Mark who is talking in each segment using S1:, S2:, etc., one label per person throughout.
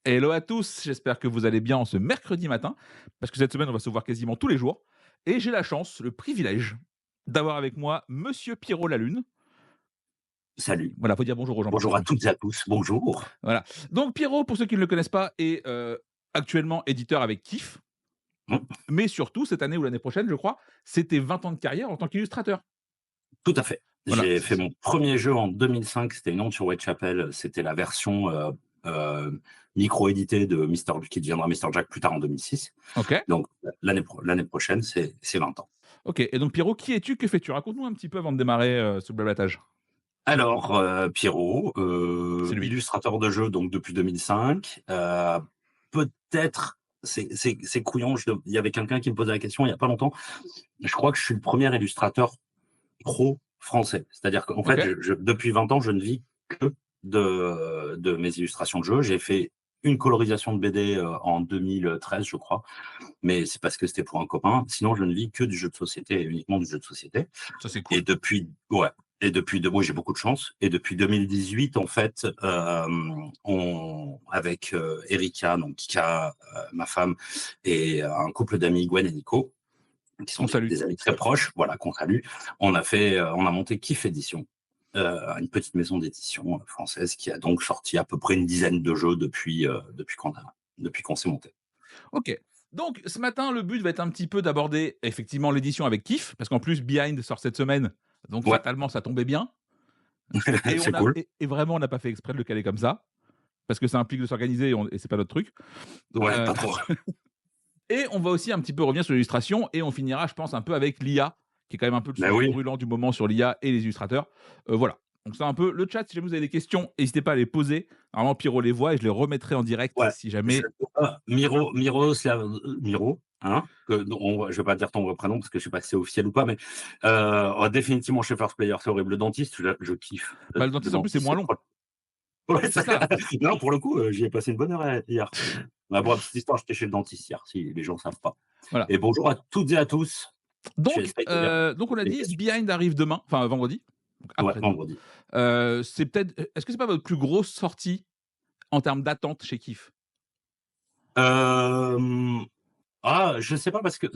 S1: Hello à tous, j'espère que vous allez bien en ce mercredi matin, parce que cette semaine, on va se voir quasiment tous les jours. Et j'ai la chance, le privilège, d'avoir avec moi Monsieur Pierrot Lalune.
S2: Salut,
S1: Voilà, faut dire bonjour aux gens parfois
S2: bonjour à
S1: quand
S2: toutes et à tous, bonjour.
S1: voilà. Donc Pierrot, pour ceux qui ne le connaissent pas, est actuellement éditeur avec Kif,
S2: Mmh,
S1: mais surtout cette année ou l'année prochaine, je crois, c'était 20 ans de carrière en tant qu'illustrateur.
S2: tout à fait.
S1: Voilà.
S2: J'ai fait mon premier jeu en 2005, c'était une honte sur Whitechapel, c'était la version, heu, micro-éditée de Mister qui deviendra Mister Jack plus tard en 2006.
S1: Ok,
S2: Donc l'année prochaine, c'est 20 ans.
S1: ok. Et donc Pierrot, qui es-tu, que fais-tu? Raconte-nous un petit peu avant de démarrer ce blablatage.
S2: Alors, Pierrot,
S1: C'est lui.
S2: illustrateur de jeux donc depuis 2005, peut-être c'est couillon, il y avait quelqu'un qui me posait la question il y a pas longtemps. Je crois que je suis le premier illustrateur pro français. C'est-à-dire qu'en
S1: Ok.
S2: fait, depuis 20 ans, je ne vis que de mes illustrations de jeux. J'ai fait une colorisation de BD en 2013, je crois, mais c'est parce que c'était pour un copain. Sinon, je ne vis que du jeu de société et uniquement du jeu de société.
S1: Ça c'est
S2: Et
S1: cool.
S2: depuis, ouais. Oui, j'ai beaucoup de chance. Et depuis 2018, en fait, avec Erika, donc Kika, ma femme, et un couple d'amis, Gwen et Nico, qui sont
S1: On salue.
S2: des amis très proches, voilà, qu'on salue. On a monté Kiff Édition, une petite maison d'édition française qui a donc sorti à peu près une dizaine de jeux depuis qu'on s'est monté.
S1: OK. Donc ce matin, le but va être un petit peu d'aborder effectivement l'édition avec Kiff, parce qu'en plus Behind sort cette semaine, donc
S2: Ouais,
S1: fatalement ça tombait bien. Et
S2: c'est cool.
S1: vraiment on n'a pas fait exprès de le caler comme ça, parce que ça implique de s'organiser et c'est pas notre truc.
S2: Ouais,
S1: Heu
S2: pas trop.
S1: et on va aussi un petit peu revenir sur l'illustration et on finira, je pense, un peu avec l'IA, qui est quand même un peu le
S2: Ben
S1: sujet
S2: oui,
S1: brûlant du moment sur l'IA et les illustrateurs. Voilà. Donc c'est un peu le chat, si jamais vous avez des questions, n'hésitez pas à les poser. Normalement Pierrot les voit et je les remettrai en direct
S2: ouais.
S1: si
S2: Je
S1: jamais.
S2: Miro, hein, je vais pas dire ton vrai prénom parce que je sais pas si c'est officiel ou pas, mais définitivement chez First Player, c'est horrible. Le dentiste, je kiffe.
S1: Bah, le
S2: Le
S1: dentiste en plus c'est
S2: dentiste,
S1: moins
S2: c'est
S1: long.
S2: trop. Ouais,
S1: C'est ça.
S2: non, pour le coup, j'y ai passé une bonne heure hier. Bah, pour la petite histoire, j'étais chez le dentiste hier, si les gens ne savent pas.
S1: Voilà.
S2: Et bonjour à toutes et à tous.
S1: Donc,
S2: J'essaye de lire
S1: donc on a
S2: les
S1: dit
S2: questions.
S1: Behind arrive demain, enfin vendredi, donc
S2: Ouais,
S1: après-demain.
S2: vendredi.
S1: C'est peut-être est-ce que c'est pas votre plus grosse sortie en termes d'attente chez Kif?
S2: Hem, je sais pas parce que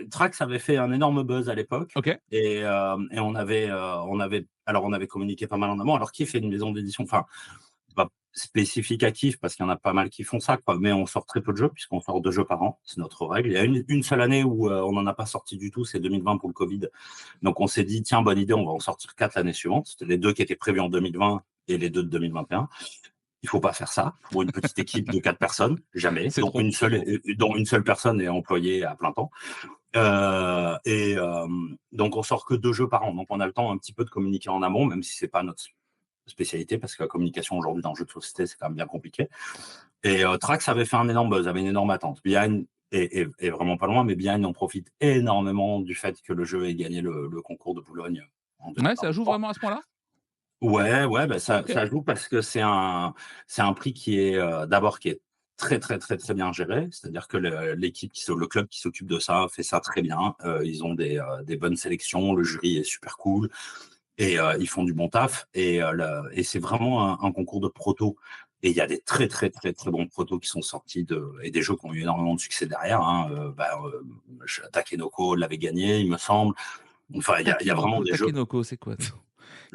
S2: Trax avait fait un énorme buzz à l'époque
S1: OK.
S2: et on avait communiqué pas mal en amont. Alors Kif est une maison d'édition, enfin, pas spécifique à Kif parce qu'il y en a pas mal qui font ça, quoi, mais on sort très peu de jeux puisqu'on sort 2 jeux par an, c'est notre règle. Il y a une seule année où, on n'en a pas sorti du tout, c'est 2020 pour le Covid. Donc on s'est dit: «Tiens, bonne idée, on va en sortir 4 l'année suivante». C'était les 2 qui étaient prévus en 2020 et les 2 de 2021. Il faut pas faire ça pour une petite équipe de 4 personnes, jamais,
S1: C'est trop.
S2: dont une seule personne est employée à plein temps. Donc on sort que 2 jeux par an. Donc on a le temps un petit peu de communiquer en amont, même si c'est pas notre spécialité, parce que la communication aujourd'hui dans le jeu de société, c'est quand même bien compliqué. Et Trax avait fait un énorme buzz, avait une énorme attente. Behind est vraiment pas loin, mais Behind en profite énormément du fait que le jeu ait gagné le concours de Boulogne en
S1: Ouais, ça joue
S2: 2023.
S1: vraiment à ce point-là?
S2: Ouais, ouais, bah,
S1: OK.
S2: ça joue parce que c'est un prix qui est, d'abord qui est très, très, très, très bien géré. C'est-à-dire que le club qui s'occupe de ça fait ça très bien. Ils ont des bonnes sélections, le jury est super cool et ils font du bon taf et c'est vraiment un concours de protos et il y a des très, très, très, très bons protos qui sont sortis et des jeux qui ont eu énormément de succès derrière, hein. Takenoko l'avait gagné, il me semble. Enfin, il y a vraiment
S1: Takenoko,
S2: des jeux.
S1: Takenoko, c'est quoi?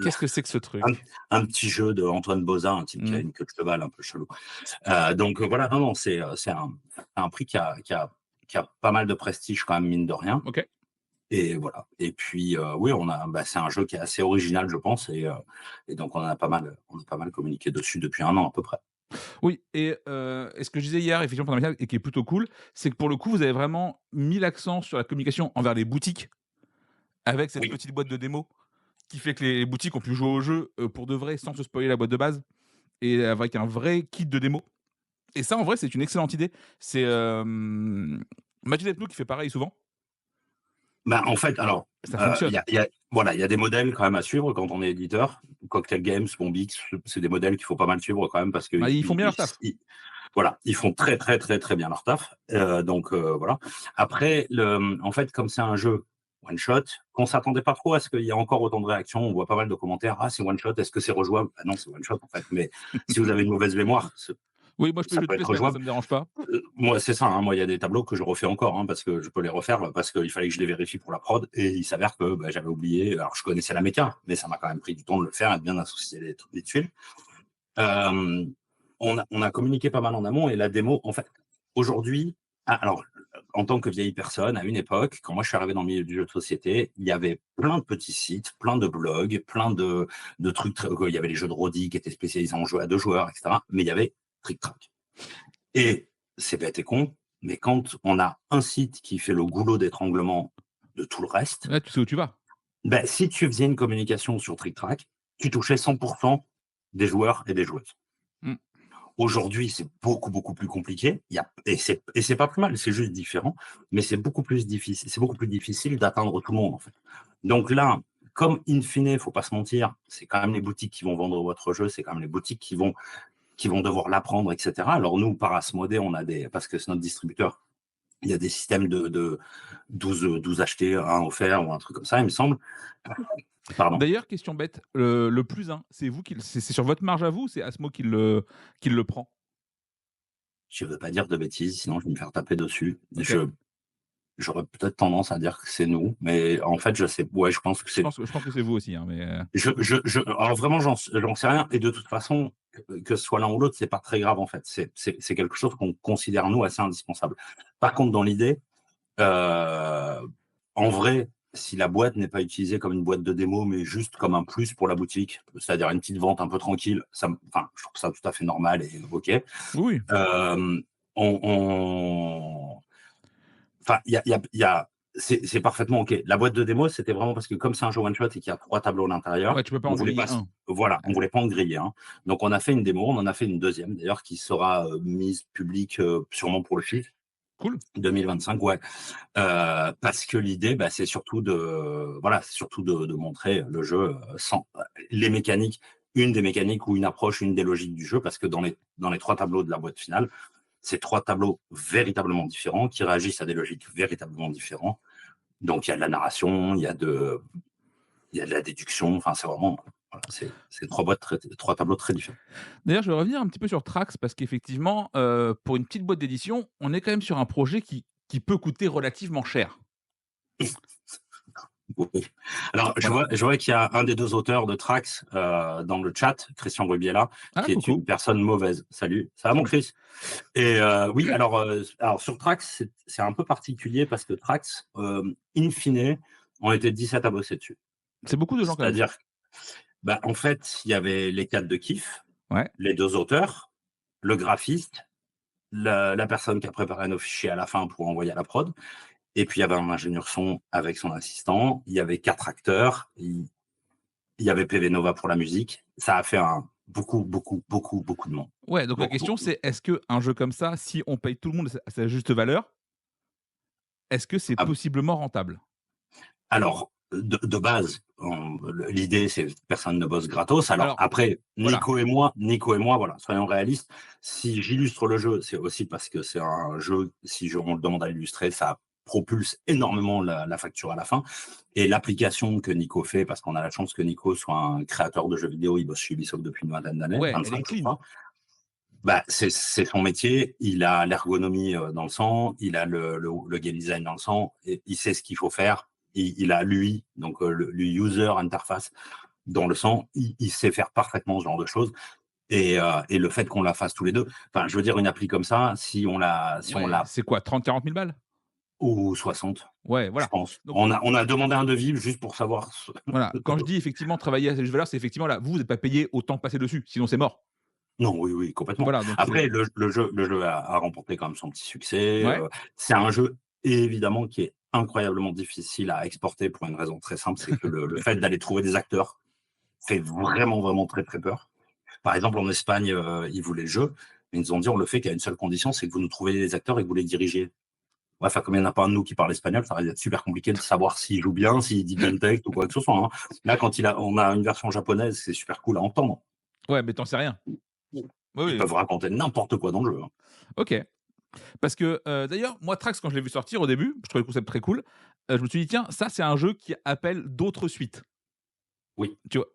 S1: Qu'est-ce que c'est que ce
S2: Un
S1: truc?
S2: un petit jeu d'Antoine Bozin, un type qui a
S1: Mmh.
S2: une queue de cheval un peu chelou. Donc voilà, non, non, c'est un prix qui a pas mal de prestige quand même, mine de rien.
S1: OK.
S2: Et voilà. Et puis, oui, c'est un jeu qui est assez original, je pense, et donc on a pas mal communiqué dessus depuis 1 an à peu près.
S1: Oui et ce que je disais hier effectivement pendant la et qui est plutôt cool, c'est que pour le coup, vous avez vraiment mis l'accent sur la communication envers les boutiques avec cette
S2: Oui.
S1: petite boîte de démo qui fait que les boutiques ont pu jouer au jeu, pour de vrai sans se spoiler la boîte de base et avec un vrai kit de démo et ça en vrai c'est une excellente idée. C'est, Magic Ethno qui fait pareil souvent,
S2: Bah, en fait, alors,
S1: ça
S2: il y
S1: fonctionne.
S2: a il y a voilà, il y a des modèles quand même à suivre quand on est éditeur. Cocktail Games, Bombix, c'est des modèles qu'il faut pas mal suivre quand même parce
S1: Bah,
S2: qu'ils
S1: ils font bien
S2: ils
S1: leur taf.
S2: ils voilà, ils font très, très, très, très bien leur taf. Donc voilà. Après, en fait, comme c'est un jeu one shot, qu'on s'attendait pas trop à ce qu'il y ait encore autant de réactions. On voit pas mal de commentaires. Ah, c'est one shot. Est-ce que c'est rejouable? Ah non, c'est one shot en fait. Mais si vous avez une mauvaise mémoire,
S1: Oui, moi je fais
S2: Ça
S1: jeu
S2: peut
S1: toutes les
S2: être
S1: semaines, hein,
S2: jouable.
S1: ça me dérange pas.
S2: Moi, c'est ça, hein, moi, il y a des tableaux que je refais encore, hein, parce que je peux les refaire, parce qu'il fallait que je les vérifie pour la prod, et il s'avère que bah, j'avais oublié. Alors, je connaissais la méca, mais ça m'a quand même pris du temps de le faire et de bien associer les tuiles. Euh, on a communiqué pas mal en amont, et la démo, en fait, aujourd'hui, alors, en tant que vieille personne, à une époque, quand moi je suis arrivé dans le milieu du jeu de société, il y avait plein de petits sites, plein de blogs, plein de trucs. Il y avait les jeux de Rodi qui étaient spécialisés en jeux à 2 joueurs, etc. Mais il y avait Trick Track. Et c'est bête et con, mais quand on a un site qui fait le goulot d'étranglement de tout le reste,
S1: Là, tu sais où tu vas.
S2: ben, si tu faisais une communication sur Trick Track, tu touchais 100% des joueurs et des joueuses.
S1: Mmh.
S2: Aujourd'hui, c'est beaucoup, beaucoup plus compliqué. Et c'est pas plus mal, c'est juste différent, mais c'est beaucoup plus difficile d'atteindre tout le monde, en fait. Donc là, comme in fine, il ne faut pas se mentir, c'est quand même les boutiques qui vont vendre votre jeu, c'est quand même les boutiques qui vont devoir l'apprendre, etc. Alors nous, par Asmodée, parce que c'est notre distributeur, il y a des systèmes de 12 achetés, un offert ou un truc comme ça, il me semble. Pardon.
S1: D'ailleurs, question bête, le plus 1, c'est vous c'est sur votre marge à vous ou c'est Asmo qui le prend?
S2: Je ne veux pas dire de bêtises, sinon je vais me faire taper dessus.
S1: OK.
S2: J'aurais peut-être tendance à dire que c'est nous, mais en fait, je sais. Ouais, je pense que
S1: Je
S2: c'est.
S1: pense je pense que c'est vous aussi, hein, mais
S2: Alors vraiment, j'en sais rien. Et de toute façon, que ce soit l'un ou l'autre, c'est pas très grave en fait. C'est quelque chose qu'on considère nous assez indispensable. Par contre, dans l'idée, euh, en vrai, si la boîte n'est pas utilisée comme une boîte de démo, mais juste comme un plus pour la boutique, c'est-à-dire une petite vente un peu tranquille, enfin, je trouve ça tout à fait normal et ok.
S1: oui,
S2: Euh, on, Enfin, c'est parfaitement OK. La boîte de démo, c'était vraiment parce que comme c'est un jeu one shot et qu'il y a 3 tableaux à
S1: ouais,
S2: l'intérieur,
S1: tu peux pas
S2: on
S1: en
S2: voulait
S1: griller
S2: pas,
S1: un.
S2: voilà, on voulait pas en griller un. Donc on a fait une démo, on en a fait une deuxième d'ailleurs qui sera mise publique sûrement pour le FIF
S1: Cool.
S2: 2025, ouais. Parce que l'idée, bah, c'est surtout de montrer le jeu sans les mécaniques, une des mécaniques ou une approche, une des logiques du jeu, parce que dans les 3 tableaux de la boîte finale, c'est 3 tableaux véritablement différents qui réagissent à des logiques véritablement différentes. Donc il y a de la narration, il y a de la déduction. Enfin, c'est vraiment, voilà, c'est 3 tableaux très différents.
S1: D'ailleurs, je vais revenir un petit peu sur Trax parce qu'effectivement, pour une petite boîte d'édition, on est quand même sur un projet qui peut coûter relativement cher.
S2: Oui. Alors, je
S1: Voilà.
S2: vois, je vois qu'il y a un des 2 auteurs de Trax dans le chat, Christian Rubiela,
S1: Ah
S2: qui est une
S1: coucou,
S2: personne mauvaise. Salut, ça va mon
S1: salut.
S2: Chris? Et oui, alors sur Trax, c'est un peu particulier parce que Trax, in fine, on était 17 à bosser dessus.
S1: C'est beaucoup de gens quand même.
S2: C'est-à-dire, bah, en fait, il y avait les 4 de kiff,
S1: Ouais.
S2: les 2 auteurs, le graphiste, la personne qui a préparé nos fichiers à la fin pour envoyer à la prod, et puis il y avait un ingénieur son avec son assistant, il y avait 4 acteurs, il y avait PV Nova pour la musique. Ça a fait beaucoup, beaucoup, beaucoup, beaucoup de monde.
S1: Ouais, donc la
S2: Beaucoup,
S1: question
S2: beaucoup de monde.
S1: c'est est-ce qu'un jeu comme ça, si on paye tout le monde à sa juste valeur, est-ce que c'est
S2: Ah,
S1: possiblement rentable?
S2: alors, de base, l'idée, c'est que personne ne bosse gratos. Alors
S1: Alors,
S2: après,
S1: voilà.
S2: Nico et moi, voilà, soyons réalistes. Si j'illustre le jeu, c'est aussi parce que c'est un jeu, si on le demande à illustrer, ça propulse énormément la facture à la fin. Et l'application que Nico fait, parce qu'on a la chance que Nico soit un créateur de jeux vidéo, il bosse chez Ubisoft depuis une vingtaine d'années,
S1: Ouais, elle est
S2: 25 je
S1: clean.
S2: crois. Bah, c'est son métier, il a l'ergonomie dans le sang, il a le game design dans le sang, et il sait ce qu'il faut faire, il a l'UI, donc le user interface dans le sang, il sait faire parfaitement ce genre de choses. Et le fait qu'on la fasse tous les deux, enfin, je veux dire, une appli comme ça,
S1: Ouais, c'est quoi 30-40 000 balles?
S2: ou 60,
S1: Ouais,
S2: je
S1: voilà.
S2: pense.
S1: Donc
S2: On a demandé un devis juste pour savoir.
S1: voilà, quand je dis effectivement travailler à sa juste valeur, c'est effectivement là, vous n'êtes pas payé autant passé dessus, sinon c'est mort.
S2: Non, oui, oui, complètement.
S1: Voilà, donc c'est
S2: Après, le jeu a remporté quand même son petit succès.
S1: ouais,
S2: C'est un jeu, évidemment, qui est incroyablement difficile à exporter pour une raison très simple, c'est que le fait d'aller trouver des acteurs fait vraiment, vraiment très, très peur. Par exemple, en Espagne, ils voulaient le jeu, mais ils nous ont dit on le fait qu'à une seule condition, c'est que vous nous trouvez des acteurs et que vous les dirigez. Ouais, enfin, comme il n'y en a pas un de nous qui parle espagnol, ça risque d'être super compliqué de savoir s'il joue bien, s'il dit bien le texte ou quoi que ce soit, hein. Là, quand on a une version japonaise, c'est super cool à entendre.
S1: ouais, mais tu sais rien. Oui,
S2: Ils
S1: oui,
S2: peuvent raconter n'importe quoi dans le jeu, hein.
S1: OK. Parce que, d'ailleurs, moi, Trax, quand je l'ai vu sortir au début, je trouvais le concept très cool. Je me suis dit: «Tiens, ça, c'est un jeu qui appelle d'autres suites».
S2: Oui.
S1: Tu vois?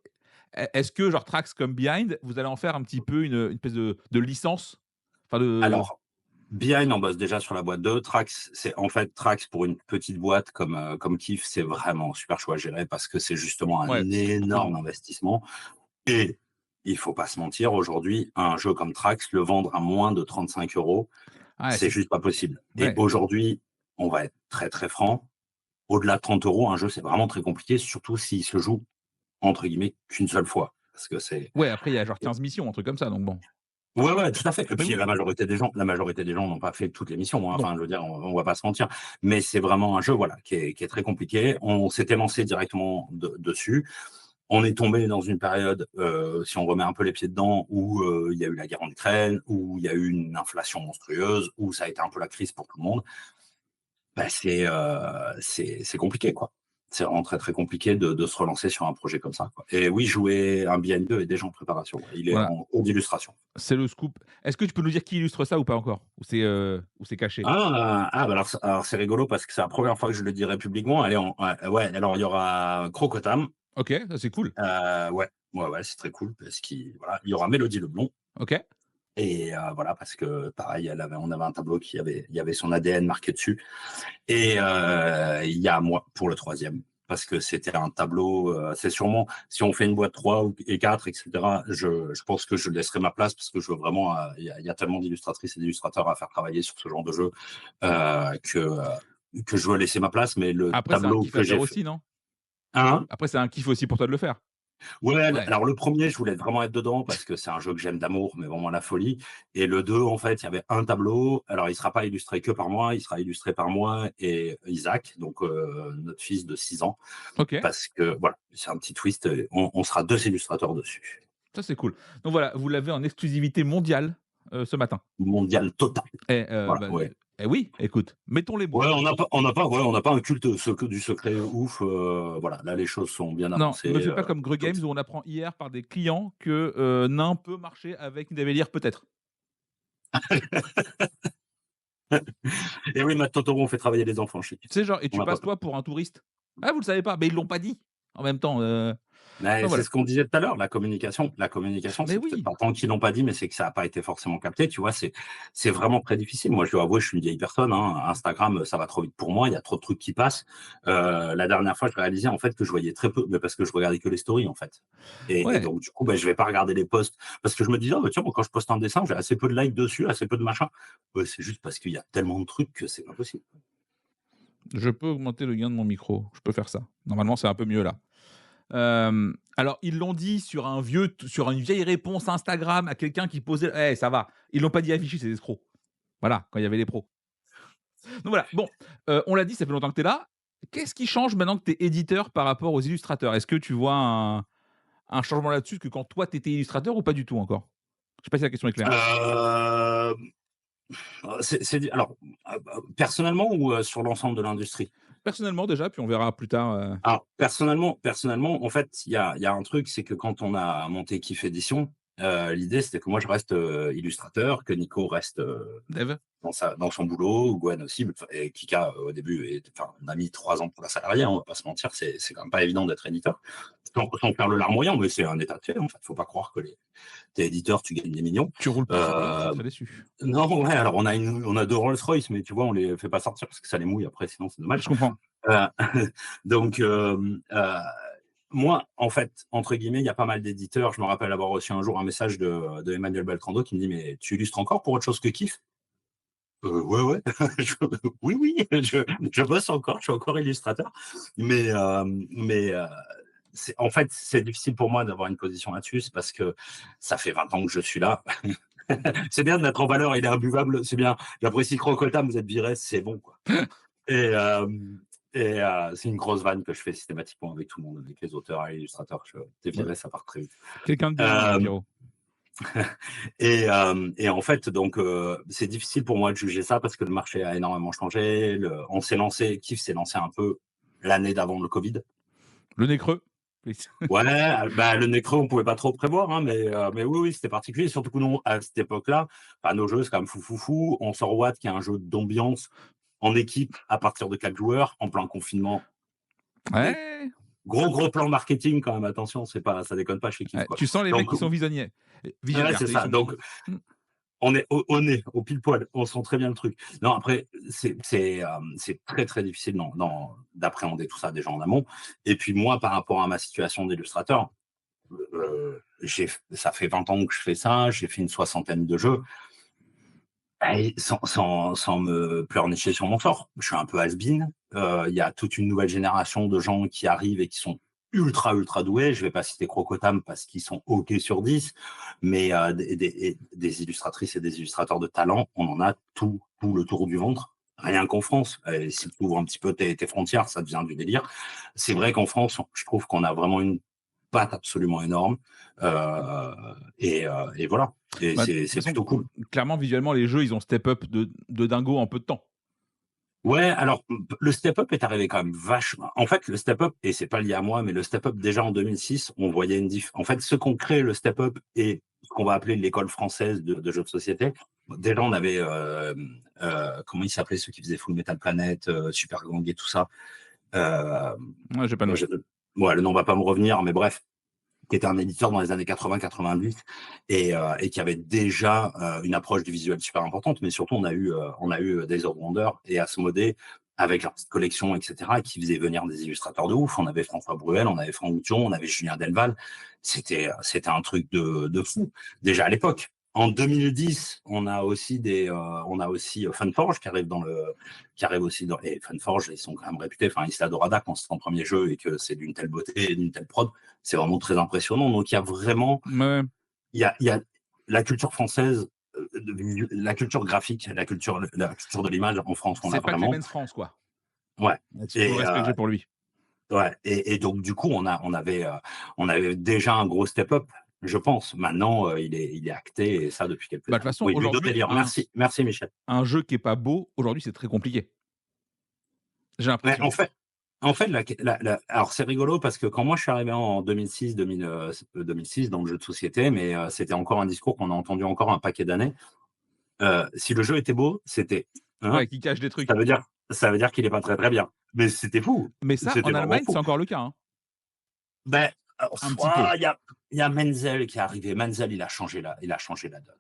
S1: Est-ce que genre Trax comme Behind, vous allez en faire un petit peu une espèce de licence? Enfin, de
S2: Alors, Behind, on bosse déjà sur la boîte 2. Trax, Trax pour une petite boîte comme Kif, c'est vraiment super chaud à gérer parce que c'est justement un
S1: ouais, beaucoup de
S2: énorme investissement. Et il faut pas se mentir, aujourd'hui, un jeu comme Trax, le vendre à moins de 35 euros,
S1: ouais,
S2: c'est
S1: c'est
S2: juste pas possible. Et
S1: ouais,
S2: aujourd'hui, on va être très très franc, au-delà de 30 euros, un jeu, c'est vraiment très compliqué, surtout s'il se joue, entre guillemets, qu'une seule fois. Parce que c'est.
S1: ouais, après il y a genre 15 missions, un truc comme ça, donc bon.
S2: Ouais, ouais, tout à fait. Et
S1: Mais
S2: puis
S1: oui,
S2: la majorité des gens n'ont pas fait toutes les missions, hein.
S1: non.
S2: Enfin, je veux dire, on va pas se mentir. Mais c'est vraiment un jeu, voilà, qui est très compliqué. On s'était lancé directement dessus. On est tombé dans une période, si on remet un peu les pieds dedans, où il y a eu la guerre en Ukraine, où il y a eu une inflation monstrueuse, où ça a été un peu la crise pour tout le monde. Bah, c'est compliqué, quoi. C'est vraiment très, très compliqué de se relancer sur un projet comme ça, quoi. Et oui, jouer un Behind 2 est déjà en préparation. Ouais. Il est
S1: Voilà,
S2: en cours d'illustration.
S1: c'est le scoop. Est-ce que tu peux nous dire qui illustre ça ou pas encore? Ou c'est caché?
S2: Bah alors c'est rigolo parce que c'est la première fois que je le dirai publiquement. Elle est ouais, alors il y aura Crocotam.
S1: OK, ça c'est cool.
S2: Ouais, ouais, ouais, c'est très cool parce qu'il voilà, il y aura Mélodie Leblond
S1: OK.
S2: et voilà, parce que pareil, on avait un tableau il y avait son ADN marqué dessus et il y a moi pour le troisième parce que c'était un tableau, c'est sûrement si on fait une boîte 3 et 4 et cetera, je pense que je laisserai ma place parce que je veux vraiment, il y a tellement d'illustratrices et d'illustrateurs à faire travailler sur ce genre de jeu, que je veux laisser ma place, mais le
S1: Après c'est un
S2: tableau
S1: kiff à
S2: que
S1: faire
S2: j'ai fait
S1: aussi, non?
S2: hein?
S1: Après c'est un kiff aussi pour toi de le faire?
S2: Ouais,
S1: Ouais.
S2: alors le premier, je voulais vraiment être dedans parce que c'est un jeu que j'aime d'amour, mais vraiment la folie. Et le 2, en fait, il y avait un tableau. Alors, il sera pas illustré que par moi, il sera illustré par moi et Isaac, donc notre fils de 6 ans,
S1: OK,
S2: parce que voilà, c'est un petit twist. On sera 2 illustrateurs dessus.
S1: ça c'est cool. Donc voilà, vous l'avez en exclusivité mondiale, ce matin.
S2: Mondial total.
S1: Et
S2: Voilà,
S1: bah,
S2: ouais.
S1: oui, écoute, mettons les mots.
S2: Ouais, on n'a pas un culte du secret ouf. Voilà, là, les choses sont bien
S1: Non, me
S2: avancées.
S1: fais pas comme Greux
S2: Tout.
S1: Games où on apprend hier par des clients que, Nain peut marcher avec Nidavellir peut-être.
S2: Et oui, Matt Totoro, on fait travailler les enfants chez qui.
S1: Tu sais genre et
S2: On
S1: tu
S2: n'a pas
S1: passes
S2: peur.
S1: toi pour un touriste. «Ah vous le savez pas?» mais ils l'ont pas dit. En même temps,
S2: Mais
S1: enfin
S2: c'est
S1: voilà.
S2: ce qu'on disait tout à l'heure, la communication,
S1: Mais
S2: c'est peut-être
S1: oui!
S2: pas tant qu'ils l'ont pas dit, mais c'est que ça a pas été forcément capté, tu vois? C'est vraiment très difficile. Moi, je dois avouer, je suis une vieille personne, hein. Instagram, ça va trop vite pour moi, il y a trop de trucs qui passent. La dernière fois, je réalisais, en fait, que je voyais très peu, mais parce que je regardais que les stories, en fait. Et
S1: Ouais,
S2: donc du coup, bah, je vais pas regarder les posts parce que je me disais: «Ah bah, tiens, moi, quand je poste un dessin, j'ai assez peu de likes dessus, assez peu de machin». Ouais, c'est juste parce qu'il y a tellement de trucs que c'est pas possible.
S1: je peux augmenter le gain de mon micro, je peux faire ça. Normalement, c'est un peu mieux là. Alors ils l'ont dit sur une vieille réponse Instagram à quelqu'un qui posait eh ça va, ils l'ont pas dit affiché ces escrocs. Voilà, quand il y avait les pros. Donc voilà, bon, on l'a dit, ça fait longtemps que tu es là. Qu'est-ce qui change maintenant que tu es éditeur par rapport aux illustrateurs? Est-ce que tu vois un changement là-dessus que quand toi tu étais illustrateur ou pas du tout encore? Je sais pas si la question est claire.
S2: Hem, alors, personnellement ou, sur l'ensemble de l'industrie?
S1: Personnellement déjà, puis on verra plus tard,
S2: Alors, personnellement, en fait, il y a un truc, c'est que quand on a monté Kiff Édition, l'idée, c'était que moi, je reste, illustrateur, que Nico reste,
S1: dev?
S2: dans son boulot, Gwen aussi, enfin et Kika, au début on a mis 3 ans pour la salariée, hein, on va pas se mentir, c'est quand même pas évident d'être éditeur. Sans faire le larmoyant, mais c'est un état de fait, en fait. Faut pas croire que tu es éditeur, tu gagnes des millions.
S1: Tu roules pas sur l'or, je suis
S2: Heu,
S1: très déçu.
S2: non, ouais, alors on a 2 Rolls-Royce, mais tu vois, on les fait pas sortir parce que ça les mouille après, sinon c'est dommage.
S1: Je comprends.
S2: Heu, donc moi, en fait, entre guillemets, il y a pas mal d'éditeurs. Je me rappelle avoir reçu un jour un message de Emmanuel Beltrando qui me dit: «Mais tu illustres encore pour autre chose que Kiff?» Ouais, ouais. Je oui, oui, je bosse encore, je suis encore illustrateur. Mais c'est difficile pour moi d'avoir une position là-dessus, c'est parce que ça fait 20 ans que je suis là. C'est bien de mettre en valeur, il est imbuvable, c'est bien. J'apprécie Crocotam, vous êtes viré, c'est bon, quoi. Et c'est une grosse vanne que je fais systématiquement avec tout le monde, avec les auteurs et les illustrateurs. Tu
S1: Ouais.
S2: viré, ça part très vite.
S1: Quelqu'un de bien,
S2: Hem
S1: Pierrot.
S2: et en fait, donc, c'est difficile pour moi de juger ça parce que le marché a énormément changé. On s'est lancé, Kif s'est lancé un peu l'année d'avant le Covid.
S1: Le nez creux. Oui.
S2: Ouais, bah, le nez creux, on pouvait pas trop prévoir, hein, mais oui, oui, c'était particulier. Surtout que nous, à cette époque-là, enfin, nos jeux, c'est quand même fou, fou, fou. On sort Watt, qui est un jeu d'ambiance en équipe à partir de 4 joueurs, en plein confinement. Mais
S1: Ouais,
S2: gros, gros plan marketing quand même. Attention, c'est pas, ça déconne pas chez Kif,
S1: ouais,
S2: quoi.
S1: tu sens les mecs
S2: Donc,
S1: qui sont
S2: ouais,
S1: visionnaires.
S2: c'est
S1: Visionnaires, tu sais, ils
S2: ça.
S1: sont
S2: Donc,
S1: mmh.
S2: on est au nez, au pile poil, on sent très bien le truc. Non, après, c'est très, très difficile d'appréhender tout ça déjà en amont. Et puis moi, par rapport à ma situation d'illustrateur, ça fait 20 ans que je fais ça, j'ai fait une soixantaine de jeux. Et sans me pleurnicher sur mon sort, je suis un peu has-been. Il y a toute une nouvelle génération de gens qui arrivent et qui sont ultra, ultra doués. Je vais pas citer Crocotam parce qu'ils sont OK sur 10, mais des illustratrices et des illustrateurs de talent, on en a tout le tour du ventre. Rien qu'en France. Et si tu ouvres un petit peu tes frontières, ça devient du délire. C'est vrai qu'en France, je trouve qu'on a vraiment une patte absolument énorme. Et voilà. Et
S1: Bah, de toute
S2: c'est
S1: façon,
S2: plutôt cool.
S1: clairement, visuellement, les jeux, ils ont step up de dingo en peu de temps.
S2: Ouais, alors le step-up est arrivé quand même vachement. En fait, le step-up, et c'est pas lié à moi, mais le step-up déjà en 2006, on voyait une diff. En fait, ce qu'on crée le step-up et ce qu'on va appeler l'école française de jeux de société. Déjà, on avait comment ils s'appelaient ceux qui faisaient Full Metal Planet, Super Gang et tout ça. Euh,
S1: Ouais, j'ai pas de nom.
S2: ouais, le nom va pas me revenir, mais bref, qui était un éditeur dans les années 80-90 et qui avait déjà une approche du visuel super importante, mais surtout on a eu Days of Wonder et Asmodée avec leur petite collection, etc., qui faisait venir des illustrateurs de ouf. On avait François Bruel, on avait Franck Dion, on avait Julien Delval. C'était un truc de fou, déjà à l'époque. En 2010, on a aussi Funforge qui arrive aussi et Funforge, ils sont quand même réputés. Enfin, Isla Dorada, quand c'est son premier jeu et que c'est d'une telle beauté et d'une telle prod, c'est vraiment très impressionnant. Donc, il y a vraiment,
S1: Ouais.
S2: il y a la culture française, la culture graphique, la culture de l'image en France, on a
S1: C'est pas
S2: vraiment.
S1: Clemens France, quoi.
S2: Ouais.
S1: C'est tout le
S2: Et,
S1: respect que j'ai pour lui.
S2: ouais. Et donc, du coup, on avait déjà un gros step-up, je pense. Maintenant, il est acté et ça depuis quelques
S1: Bah, de toute
S2: années.
S1: façon,
S2: Oui, Ludo
S1: aujourd'hui,
S2: Délire. Merci, Michel.
S1: un jeu qui est pas beau, aujourd'hui, c'est très compliqué. J'ai
S2: Mais
S1: l'impression.
S2: en fait, alors c'est rigolo parce que quand moi je suis arrivé en 2006 dans le jeu de société, mais c'était encore un discours qu'on a entendu encore un paquet d'années. Si le jeu était beau, c'était, hein,
S1: Ouais, qui cache des
S2: ça
S1: trucs.
S2: veut dire, ça veut dire qu'il est pas très très bien. Mais c'était fou,
S1: Mais ça,
S2: c'était
S1: en
S2: vraiment
S1: Allemagne, c'est
S2: fou.
S1: encore le cas, hein,
S2: Ben,
S1: un petit peu.
S2: il y a Menzel qui est arrivé. Menzel, il a changé la donne.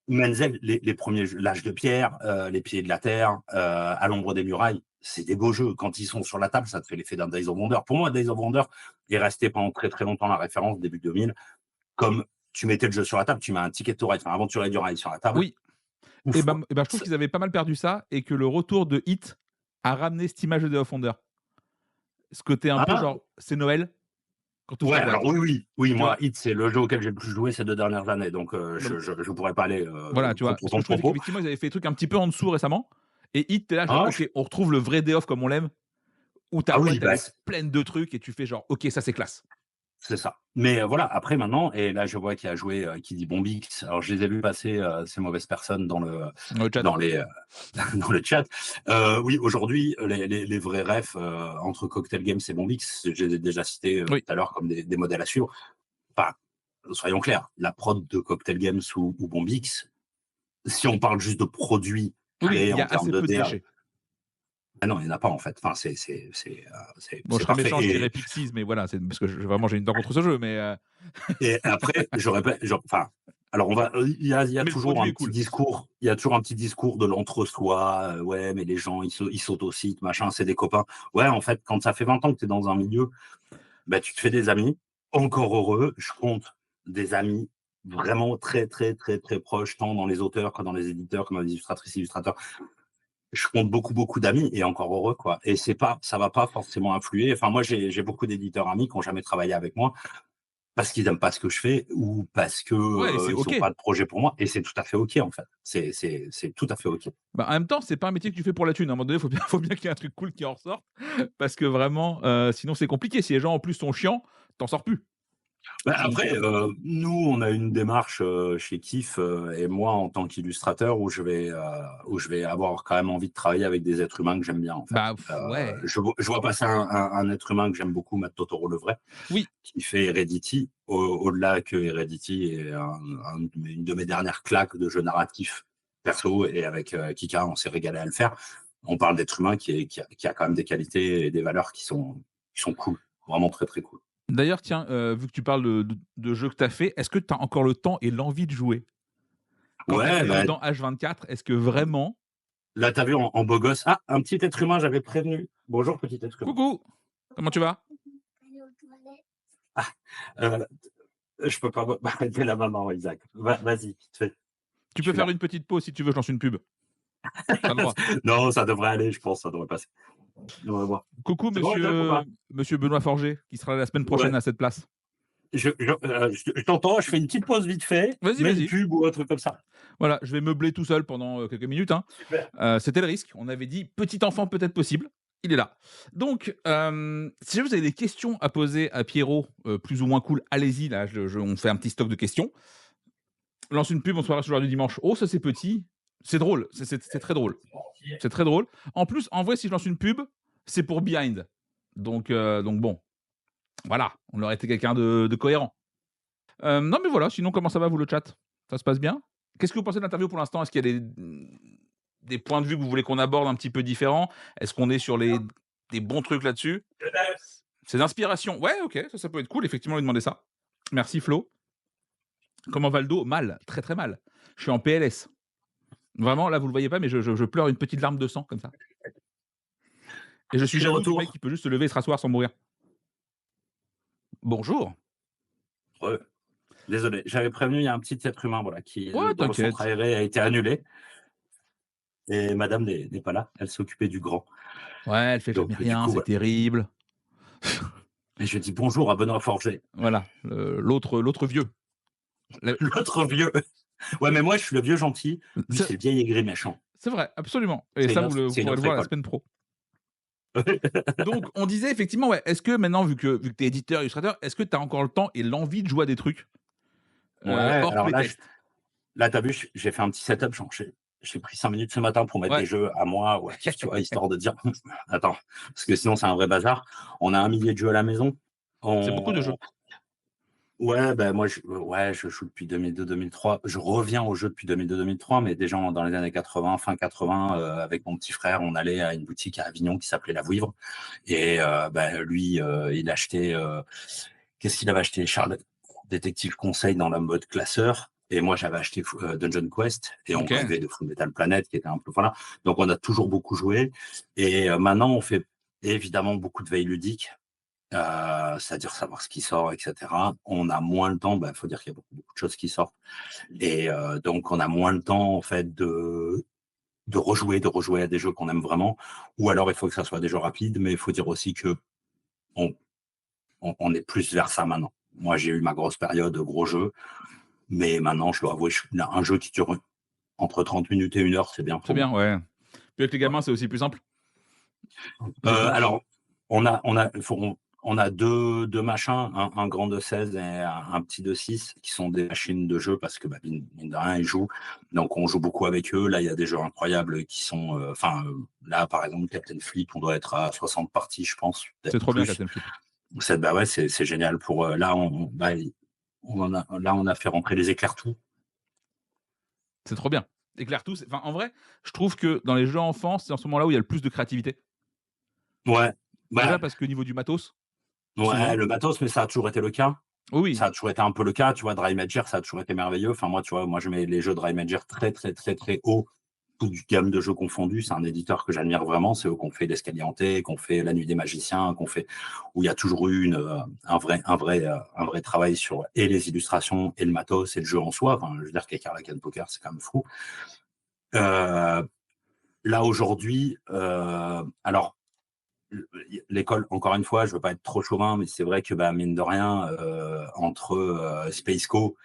S2: Menzel, les premiers jeux, l'âge de pierre, les pieds de la terre, à l'ombre des murailles, c'est des beaux jeux. Quand ils sont sur la table, ça te fait l'effet d'un Days of Wonder. Pour moi, Days of Wonder est resté pendant très très longtemps la référence début 2000. Comme tu mettais le jeu sur la table, tu mets un Ticket to Ride, enfin Aventurier du Rail sur la table.
S1: Oui,
S2: Ouf, quoi.
S1: je trouve qu'ils avaient pas mal perdu ça et que le retour de Hit a ramené cette image de Day of Wonder. Ce côté un peu
S2: Ah,
S1: genre, c'est Noël quand tu ouvres
S2: ouais,
S1: ta
S2: alors
S1: boîte.
S2: oui,
S1: Tu
S2: moi,
S1: vois?
S2: Hit, c'est le jeu auquel j'ai le plus joué ces 2 dernières années, donc
S1: Donc
S2: je pourrais pas aller
S1: voilà, tu vois?
S2: contre
S1: Parce que
S2: ton
S1: je trouvais
S2: propos.
S1: qu'effectivement, ils avaient fait des trucs un petit peu en dessous récemment et Hit, tu là genre:
S2: Ah,
S1: «OK, on retrouve le vrai Day of comme on l'aime», où ta
S2: oui,
S1: boîte, elle
S2: bah,
S1: est pleine de trucs et tu fais genre: «OK, ça c'est classe».
S2: c'est ça. Mais voilà, après maintenant, et là je vois qu'il a joué, qui dit Bombix. Alors je les ai vus passer, ces mauvaises personnes
S1: Dans le chat.
S2: dans les, dans le chat. Oui, aujourd'hui, les vrais refs, entre Cocktail Games et Bombix, je les ai déjà cités,
S1: Oui.
S2: tout à l'heure comme des modèles à suivre. Enfin, soyons clairs, la prod de Cocktail Games ou Bombix, si on parle juste de produits
S1: Oui, oui,
S2: créés
S1: il y
S2: en
S1: a
S2: termes
S1: assez
S2: de
S1: peu de
S2: DA,
S1: cachets.
S2: ah non, il y en a pas en fait. Enfin,
S1: Bon, je
S2: c'est
S1: serais
S2: parfait.
S1: méchant, je dirais Pixies, mais voilà, c'est parce que vraiment j'ai une dent contre ce jeu, mais
S2: Et après, je répète, enfin, alors il y a
S1: mais le
S2: toujours
S1: produit
S2: un
S1: est
S2: petit
S1: cool.
S2: discours, il y a toujours un petit discours de l'entre-soi, ouais, mais les gens, ils s'autocitent, machin, c'est des copains. Ouais, en fait, quand ça fait 20 ans que tu es dans un milieu, bah, tu te fais des amis. Encore heureux, je compte des amis vraiment très, très, très, très proches, tant dans les auteurs que dans les éditeurs, que dans les illustratrices, illustrateurs. Je compte beaucoup, beaucoup d'amis et encore heureux, quoi. Et ça va pas forcément influer. Enfin, moi, j'ai beaucoup d'éditeurs amis qui ont jamais travaillé avec moi parce qu'ils n'aiment pas ce que je fais ou parce que
S1: Ouais, et c'est
S2: ils
S1: OK.
S2: ont pas de projet pour moi. Et c'est tout à fait OK, en fait. C'est tout à fait OK.
S1: Bah, en même temps, c'est pas un métier que tu fais pour la thune. À un moment donné, faut bien qu'il y ait un truc cool qui en ressorte parce que vraiment, sinon c'est compliqué. Si les gens en plus sont chiants, tu en sors plus.
S2: Bah,
S1: Donc
S2: après, nous, on a une démarche chez Kif et moi en tant qu'illustrateur où je vais avoir quand même envie de travailler avec des êtres humains que j'aime bien en fait.
S1: bah, ouais.
S2: Je vois passer un être humain que j'aime beaucoup, Matt Totoro le vrai,
S1: Oui,
S2: qui fait Heredity. Au-delà que Heredity est une de mes dernières claques de jeu narratif perso et avec Kika, on s'est régalé à le faire. On parle d'être humain qui a quand même des qualités et des valeurs qui sont cool, vraiment très très cool.
S1: d'ailleurs, tiens, vu que tu parles de jeux que tu as fait, est-ce que tu as encore le temps et l'envie de jouer? Quand tu as
S2: Ouais,
S1: tes dents H24, est-ce que vraiment
S2: là, tu as vu en beau gosse. Ah, un petit être humain, j'avais prévenu. Bonjour, petit être humain.
S1: coucou, comment tu vas?
S2: Ah, heu, je peux pas m'arrêter la maman, Isaac. Vas-y, vite fait,
S1: Tu
S2: je
S1: peux
S2: suis
S1: faire
S2: là.
S1: une petite pause si tu veux, je lance une pub. Tu as le droit.
S2: Non, ça devrait aller, je pense, ça devrait passer. On va voir.
S1: Coucou
S2: C'est bon, Isaac, ou pas?
S1: monsieur Benoît Forger, qui sera là la semaine prochaine
S2: Ouais,
S1: à cette place.
S2: je t'entends, je fais une petite pause vite fait,
S1: Vas-y,
S2: mets une
S1: vas-y.
S2: pub ou un truc comme ça.
S1: Voilà, je vais meubler tout seul pendant, quelques minutes, hein.
S2: Super.
S1: C'était le risque. On avait dit: «Petit enfant peut-être possible». Il est là. Donc, si jamais vous avez des questions à poser à Pierrot, plus ou moins cool, allez-y là, on fait un petit stock de questions. Lance une pub, on se verra ce soir du dimanche. Oh ça c'est petit. C'est drôle, c'est très drôle. C'est très drôle. En plus, en vrai, si je lance une pub, c'est pour Behind. Donc bon, voilà, on aurait été quelqu'un de cohérent. Non mais voilà, sinon comment ça va vous le chat? Ça se passe bien? Qu'est-ce que vous pensez de l'interview pour l'instant? Est-ce qu'il y a des points de vue que vous voulez qu'on aborde un petit peu différents? Est-ce qu'on est sur des bons trucs là-dessus? C'est d'inspiration. Ouais, OK, ça peut être cool effectivement lui demander ça. Merci Flo. Comment va le dos? Mal, très, très mal. Je suis en PLS. Vraiment là, vous le voyez pas, mais je pleure une petite larme de sang comme ça et je
S2: Je
S1: suis
S2: suis de
S1: jaloux du mec
S2: retour.
S1: qui peut juste se lever et se rasseoir sans mourir. Bonjour.
S2: Ouais. Désolé, j'avais prévenu, il y a un petit être humain, voilà,
S1: Ouais,
S2: dont le centre
S1: t'inquiète.
S2: aéré a été annulé et madame n'est pas là, elle s'est occupée du grand.
S1: Ouais, elle fait jamais
S2: Donc du
S1: rien,
S2: coup,
S1: c'est
S2: voilà.
S1: terrible.
S2: Et je dis bonjour à Benoît Forger,
S1: Voilà, l'autre vieux. Le
S2: l'autre vieux. Ouais, mais moi je suis le vieux gentil, lui
S1: c'est
S2: c'est le vieil aigri méchant.
S1: c'est vrai, absolument et ça vous
S2: C'est une
S1: pourrez le
S2: autre
S1: voir la
S2: école.
S1: semaine pro. Donc on disait effectivement, ouais, est-ce que maintenant vu que tu es éditeur, illustrateur, est-ce que tu as encore le temps et l'envie de jouer à des trucs,
S2: Ouais,
S1: hors
S2: alors
S1: playtest?
S2: là tu as vu, j'ai fait un petit setup, genre j'ai pris 5 minutes ce matin pour mettre
S1: Ouais,
S2: des jeux à moi ou à kiff, tu vois? Histoire de dire: «Attends», parce que sinon c'est un vrai bazar. On a un millier de jeux à la maison.
S1: c'est beaucoup de
S2: On
S1: jeux.
S2: Ouais, bah, moi, je joue depuis 2002-2003. Je reviens au jeu depuis 2002-2003, mais déjà dans les années 80, fin 80, avec mon petit frère, on allait à une boutique à Avignon qui s'appelait La Vouivre et bah, lui, il achetait, qu'est-ce qu'il avait acheté? Charles Détective Conseil dans la mode classeur et moi, j'avais acheté Dungeon Quest et on
S1: OK,
S2: rêvait de Full Metal Planet qui était un peu voilà. Donc on a toujours beaucoup joué et maintenant on fait évidemment beaucoup de veille ludique. C'est-à-dire savoir ce qui sort, et cetera. On a moins le temps, bah, faut dire qu'il y a beaucoup de choses qui sortent et donc on a moins le temps en fait de rejouer à des jeux qu'on aime vraiment ou alors il faut que ça soit des jeux rapides, mais il faut dire aussi qu'on on est plus vers ça maintenant. Moi, j'ai eu ma grosse période gros jeux, mais maintenant je dois avouer, un jeu qui dure entre 30 minutes et 1 heure, c'est bien
S1: c'est
S2: pour moi.
S1: bien, ouais. Puis avec les gamins, c'est aussi plus simple, honnêtement.
S2: Alors, on a deux machins, un grand de 16 et un petit de 6 qui sont des machines de jeu parce que bah, mine de rien, ils jouent. Donc, on joue beaucoup avec eux. Là, il y a des jeux incroyables qui sont. Là, par exemple, Captain Fleet, on doit être à 60 parties, je pense,
S1: C'est
S2: peut-être
S1: trop bien
S2: plus.
S1: Captain Flip.
S2: Bah ouais, c'est génial. Là, on a fait rentrer les éclairs tout.
S1: C'est trop bien. Éclaire tout, enfin en vrai, je trouve que dans les jeux enfants, c'est en ce moment-là où il y a le plus de créativité.
S2: Ouais,
S1: Déjà
S2: bah,
S1: parce qu'au niveau du matos,
S2: ouais,
S1: souvent
S2: le matos, mais ça a toujours été le cas.
S1: oui,
S2: Ça
S1: oui,
S2: a toujours été un peu le cas, tu vois? Dry Major, ça a toujours été merveilleux. Enfin, moi, tu vois, moi, je mets les jeux Dry Major très, très, très, très haut, toute gamme de jeux confondus. C'est un éditeur que j'admire vraiment. C'est eux qui ont fait l'Escalier hanté, qui ont fait La Nuit des Magiciens, où il y a toujours eu un vrai travail sur et les illustrations et le matos et le jeu en soi. Enfin, je veux dire, Kekker la Canne Poker, c'est quand même fou. Heu, Là, aujourd'hui, alors l'école, encore une fois, je veux pas être trop chauvin, mais c'est vrai que, bah, mine de rien, entre, Spaceco,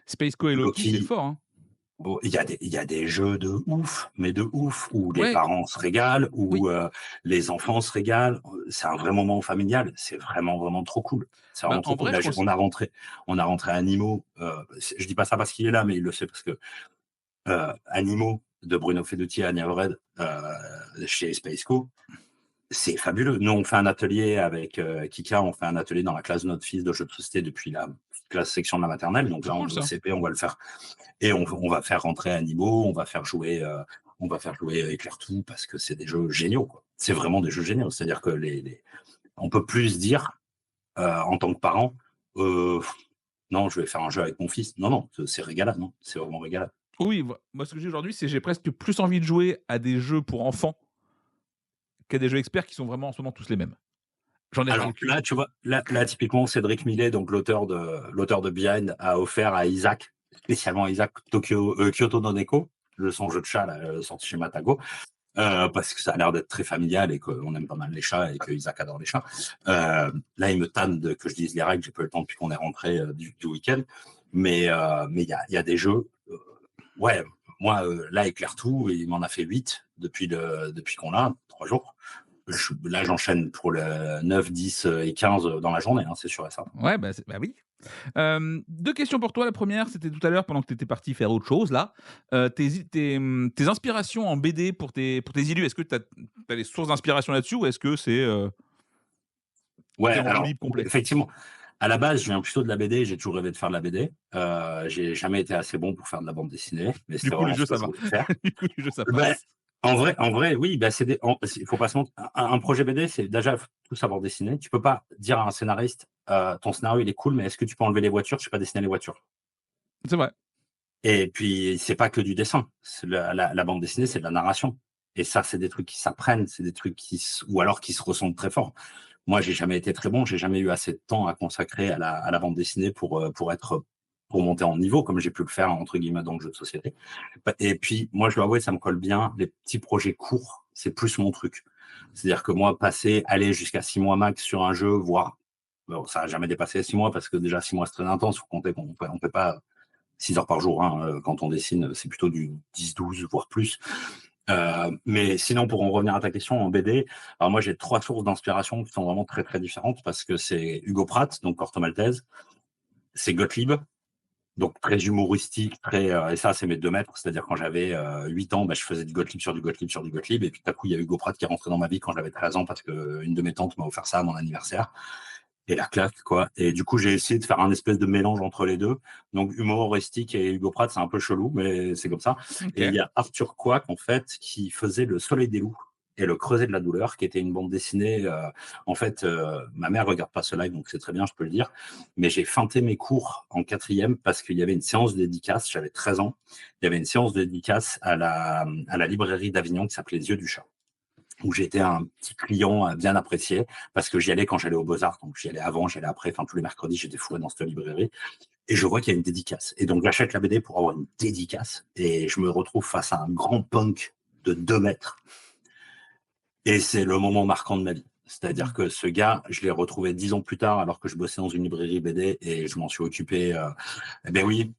S1: Spaceco et Loki, c'est
S2: Loki,
S1: fort, hein.
S2: bon, il y a des jeux de ouf, mais de ouf, où les
S1: Ouais,
S2: parents se régalent,
S1: oui,
S2: où, les enfants se régalent. C'est un vrai moment familial, c'est vraiment, vraiment trop cool. C'est
S1: bah,
S2: vraiment
S1: en
S2: trop cool.
S1: vrai,
S2: Là,
S1: je pense
S2: on a rentré Animo, je dis pas ça parce qu'il est là, mais il le sait parce que, Animo de Bruno Feduti et Anya Vred, chez Spaceco, c'est fabuleux. Nous, on fait un atelier avec Kika, on fait un atelier dans la classe de notre fils de jeux de société depuis la classe section de la maternelle. Donc
S1: c'est
S2: là,
S1: cool
S2: au
S1: ça.
S2: CP, on va le faire. Et on va faire rentrer Animo, on va faire jouer Éclair Tout parce que c'est des jeux géniaux, quoi. C'est vraiment des jeux géniaux. C'est-à-dire que on peut plus se dire, en tant que parent, non, je vais faire un jeu avec mon fils. Non, non, c'est régalade, non, c'est vraiment régalade.
S1: Oui, moi, ce que j'ai aujourd'hui, c'est j'ai presque plus envie de jouer à des jeux pour enfants qu'à des jeux experts qui sont vraiment en ce moment tous les mêmes. J'en ai ras le
S2: Alors
S1: cul.
S2: là, tu vois, là typiquement, Cédric Millet, donc l'auteur de Behind, a offert à Isaac, spécialement à Isaac, Kyoto no Neko, son jeu de chat là, sorti chez Matago, parce que ça a l'air d'être très familial et qu'on aime pas mal les chats et que Isaac adore les chats. Là, il me tanne que je dise les règles, j'ai pas eu le temps depuis qu'on est rentré du week-end. Mais il y a des jeux, ouais, moi, là, Éclair tout, il m'en a fait 8 depuis qu'on l'a, 3 jours. Là, j'enchaîne pour le 9, 10 et 15 dans la journée, hein, c'est sûr et certain.
S1: Ouais, bah oui. 2 questions pour toi. La première, c'était tout à l'heure pendant que tu étais parti faire autre chose là. Tes inspirations en BD pour tes illus, est-ce que tu as des sources d'inspiration là-dessus ou est-ce que
S2: Ouais,
S1: tu en roue
S2: alors,
S1: libre complet?
S2: effectivement, à la base, je viens plutôt de la BD, j'ai toujours rêvé de faire de la BD. J'ai jamais été assez bon pour faire de la bande dessinée, mais
S1: Du
S2: c'était
S1: coup, les
S2: vraiment ce
S1: jeux,
S2: que
S1: ça
S2: je
S1: va.
S2: voulais faire.
S1: Du coup, les jeux, ça
S2: Ben,
S1: passe.
S2: en vrai, oui, ben, il faut pas se mentir. Un projet BD, c'est déjà faut tout savoir dessiner. Tu peux pas dire à un scénariste, ton scénario il est cool, mais est-ce que tu peux enlever les voitures? Je sais pas dessiner les voitures.
S1: C'est vrai.
S2: Et puis, c'est pas que du dessin. La bande dessinée, c'est de la narration. Et ça, c'est des trucs qui s'apprennent, c'est des trucs ou alors qui se ressentent très fort. Moi, j'ai jamais été très bon, j'ai jamais eu assez de temps à consacrer à la bande dessinée pour monter en niveau, comme j'ai pu le faire entre guillemets dans le jeu de société. Et puis, moi, je dois avouer, ça me colle bien. Les petits projets courts, c'est plus mon truc. C'est-à-dire que moi, aller jusqu'à 6 mois max sur un jeu, voire, bon, ça n'a jamais dépassé 6 mois parce que déjà 6 mois c'est très intense. Faut compter qu'on peut pas 6 heures par jour, hein, quand on dessine, c'est plutôt du 10-12, voire plus. Mais sinon, pour en revenir à ta question en BD, alors moi j'ai 3 sources d'inspiration qui sont vraiment très très différentes parce que c'est Hugo Pratt, donc Corto Maltese, c'est Gottlieb, donc très humoristique, et ça c'est mes 2 maîtres, c'est-à-dire quand j'avais 8 ans, bah, je faisais du Gottlieb sur du Gottlieb sur du Gottlieb, et puis tout à coup il y a Hugo Pratt qui est rentré dans ma vie quand j'avais 13 ans parce que une de mes tantes m'a offert ça à mon anniversaire. Et la claque, quoi. Et du coup, j'ai essayé de faire un espèce de mélange entre les deux. Donc, humoristique et Hugo Pratt, c'est un peu chelou, mais c'est comme ça. Et il
S1: OK.
S2: y a Arthur Quack, en fait, qui faisait Le Soleil des loups et Le Creuset de la douleur, qui était une bande dessinée. En fait, ma mère regarde pas ce live, donc c'est très bien, je peux le dire. Mais j'ai feinté mes cours en 4e parce qu'il y avait une séance de dédicace. J'avais 13 ans. Il y avait une séance de dédicace à la librairie d'Avignon qui s'appelait Les Yeux du Chat, où j'étais un petit client bien apprécié parce que j'y allais quand j'allais aux Beaux-Arts, donc j'y allais avant, j'y allais après, enfin tous les mercredis j'étais fourré dans cette librairie et je vois qu'il y a une dédicace. Et donc j'achète la BD pour avoir une dédicace et je me retrouve face à un grand punk de 2 mètres et c'est le moment marquant de ma vie. C'est-à-dire
S1: Mmh.
S2: que ce gars, je l'ai retrouvé 10 ans plus tard alors que je bossais dans une librairie BD et je m'en suis occupé. Eh ben oui,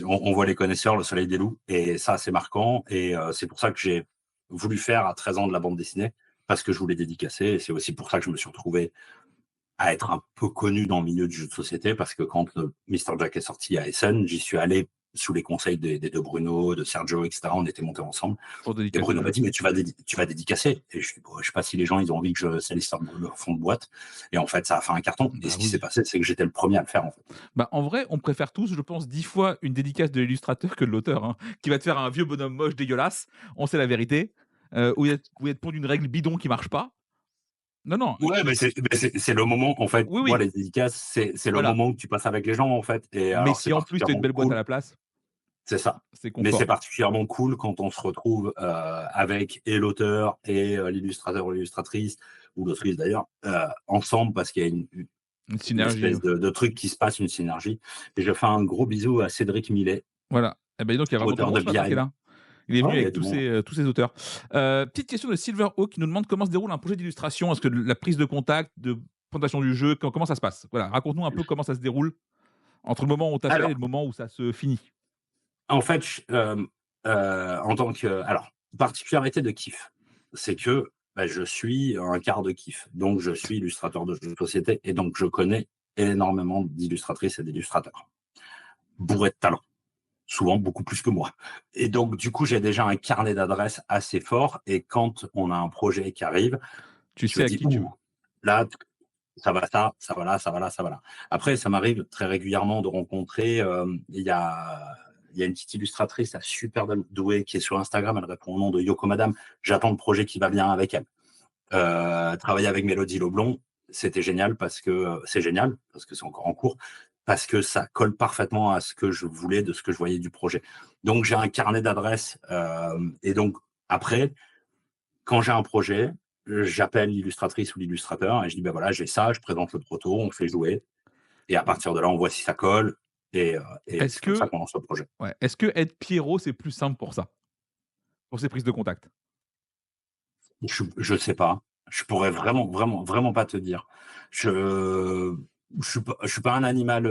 S2: on voit les connaisseurs, Le Soleil des loups, et ça c'est marquant et c'est pour ça que j'ai voulu faire à 13 ans de la bande dessinée parce que je voulais dédicacer, et c'est aussi pour ça que je me suis retrouvé à être un peu connu dans le milieu du jeu de société parce que quand Mr. Jack est sorti à Essen, j'y suis allé sous les conseils des deux Bruno, de Sergio, etc. On était montés ensemble.
S1: Pour
S2: Et
S1: dédicacer
S2: Bruno
S1: le
S2: m'a
S1: jeu.
S2: dit, mais tu vas dédicacer. Et je suis, bon, je sais pas si les gens, ils ont envie que je salisse leur fond de boîte. Et en fait, ça a fait un carton. Et
S1: Bah
S2: ce qui s'est
S1: oui.
S2: passé, c'est que j'étais le premier à le faire, en fait.
S1: Bah, en vrai, on préfère tous, je pense, 10 fois une dédicace de l'illustrateur que de l'auteur, hein, qui va te faire un vieux bonhomme moche dégueulasse, on sait la vérité, où il y a te pondre une règle bidon qui marche pas. Non, non,
S2: Ouais, mais c'est le moment, en fait.
S1: oui,
S2: Moi,
S1: oui,
S2: les dédicaces, c'est le
S1: voilà.
S2: moment que tu passes avec les gens, en fait. Et
S1: Mais
S2: alors, c'est
S1: si en plus tu as une
S2: particulièrement
S1: belle boîte à
S2: cool.
S1: la place,
S2: C'est ça.
S1: c'est
S2: Mais c'est
S1: confort.
S2: particulièrement cool quand on se retrouve avec et l'auteur et l'illustrateur ou l'illustratrice, ou l'autrice d'ailleurs, ensemble parce qu'il y a
S1: Une
S2: une
S1: synergie,
S2: espèce de truc qui se passe, une synergie. Et je fais un gros bisou à Cédric Millet,
S1: voilà. Et ben, dis donc, il y a vraiment du
S2: auteur
S1: monde
S2: de
S1: ce matin qui est
S2: Behind.
S1: là. Il est
S2: Ah,
S1: venu
S2: il y a
S1: avec
S2: du monde.
S1: tous ses auteurs. Petite question de Silverhawk qui nous demande comment se déroule un projet d'illustration. Est-ce que la prise de contact, de présentation du jeu, comment ça se passe? Voilà, raconte-nous un peu comment ça se déroule entre le moment où on t'appelle et
S2: Alors,
S1: le moment où ça se finit.
S2: en fait, en tant que. Alors, particularité de Kiff, c'est que bah, je suis un quart de Kiff. Donc, je suis illustrateur de jeux de société et donc je connais énormément d'illustratrices et d'illustrateurs, bourrés de talent, souvent beaucoup plus que moi. Et donc, du coup, j'ai déjà un carnet d'adresses assez fort. Et quand on a un projet qui arrive,
S1: Tu
S2: je
S1: sais
S2: me
S1: à
S2: dis,
S1: qui tu
S2: ouh,
S1: veux.
S2: là, ça va ça, ça va là, ça va là, ça va là. Après, ça m'arrive très régulièrement de rencontrer, il y a une petite illustratrice là, super douée qui est sur Instagram, elle répond au nom de Yoko Madame. J'attends le projet qui va bien avec elle. Travailler avec Mélodie Leblond, c'était génial parce que c'est génial, parce que c'est encore en cours, parce que ça colle parfaitement à ce que je voulais, de ce que je voyais du projet. Donc, j'ai un carnet d'adresses. Et donc, après, quand j'ai un projet, j'appelle l'illustratrice ou l'illustrateur et je dis, ben voilà, j'ai ça, je présente le proto, on fait jouer. Et à partir de là, on voit si ça colle. Et
S1: Est-ce
S2: c'est comme ça
S1: que
S2: qu'on lance le projet.
S1: ouais, est-ce que être Pierrot, c'est plus simple pour ça? Pour ces prises de contact?
S2: Je sais pas. Je pourrais vraiment, vraiment, vraiment pas te dire. Je je suis pas un animal,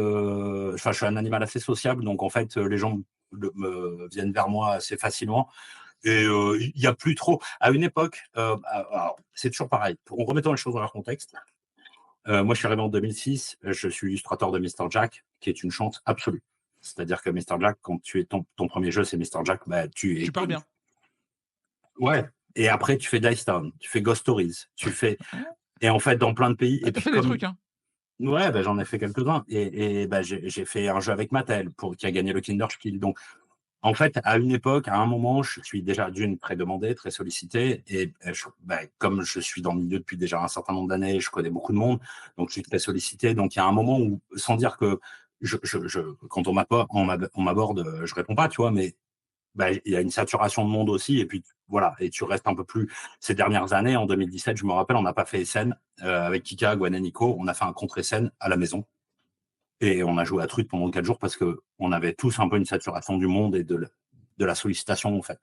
S2: enfin, je suis un animal assez sociable, donc en fait, les gens me viennent vers moi assez facilement et il y a plus trop à une époque, alors c'est toujours pareil, en remettant les choses dans leur contexte, moi je suis arrivé en 2006, je suis illustrateur de Mister Jack, qui est une chance absolue. C'est-à-dire que Mister Jack, quand tu es ton 1er jeu, c'est Mister Jack, bah, tu es
S1: Tu pars
S2: connu.
S1: bien.
S2: Ouais, et après tu fais Dice Town, tu fais Ghost Stories, tu fais
S1: Ah,
S2: et en fait dans plein de pays
S1: ah,
S2: et
S1: tu
S2: puis
S1: fait des
S2: comme
S1: trucs, hein?
S2: ouais, bah, j'en ai fait quelques-uns et bah, j'ai fait un jeu avec Mattel pour qui a gagné le Kinderspiel. Donc en fait, à une époque, à un moment, je suis déjà d'une très demandé, très sollicité et bah, comme je suis dans le milieu depuis déjà un certain nombre d'années, je connais beaucoup de monde, donc je suis très sollicité. Donc il y a un moment où, sans dire que quand on m'aborde, je réponds pas, tu vois, mais bah, il y a une saturation de monde aussi, et puis voilà, et tu restes un peu plus. Ces dernières années, en 2017, je me rappelle, on n'a pas fait Essen avec Kika, Gwen et Nico, on a fait un contre Essen à la maison, et on a joué à Truc pendant 4 jours parce que on avait tous un peu une saturation du monde et de la sollicitation en fait.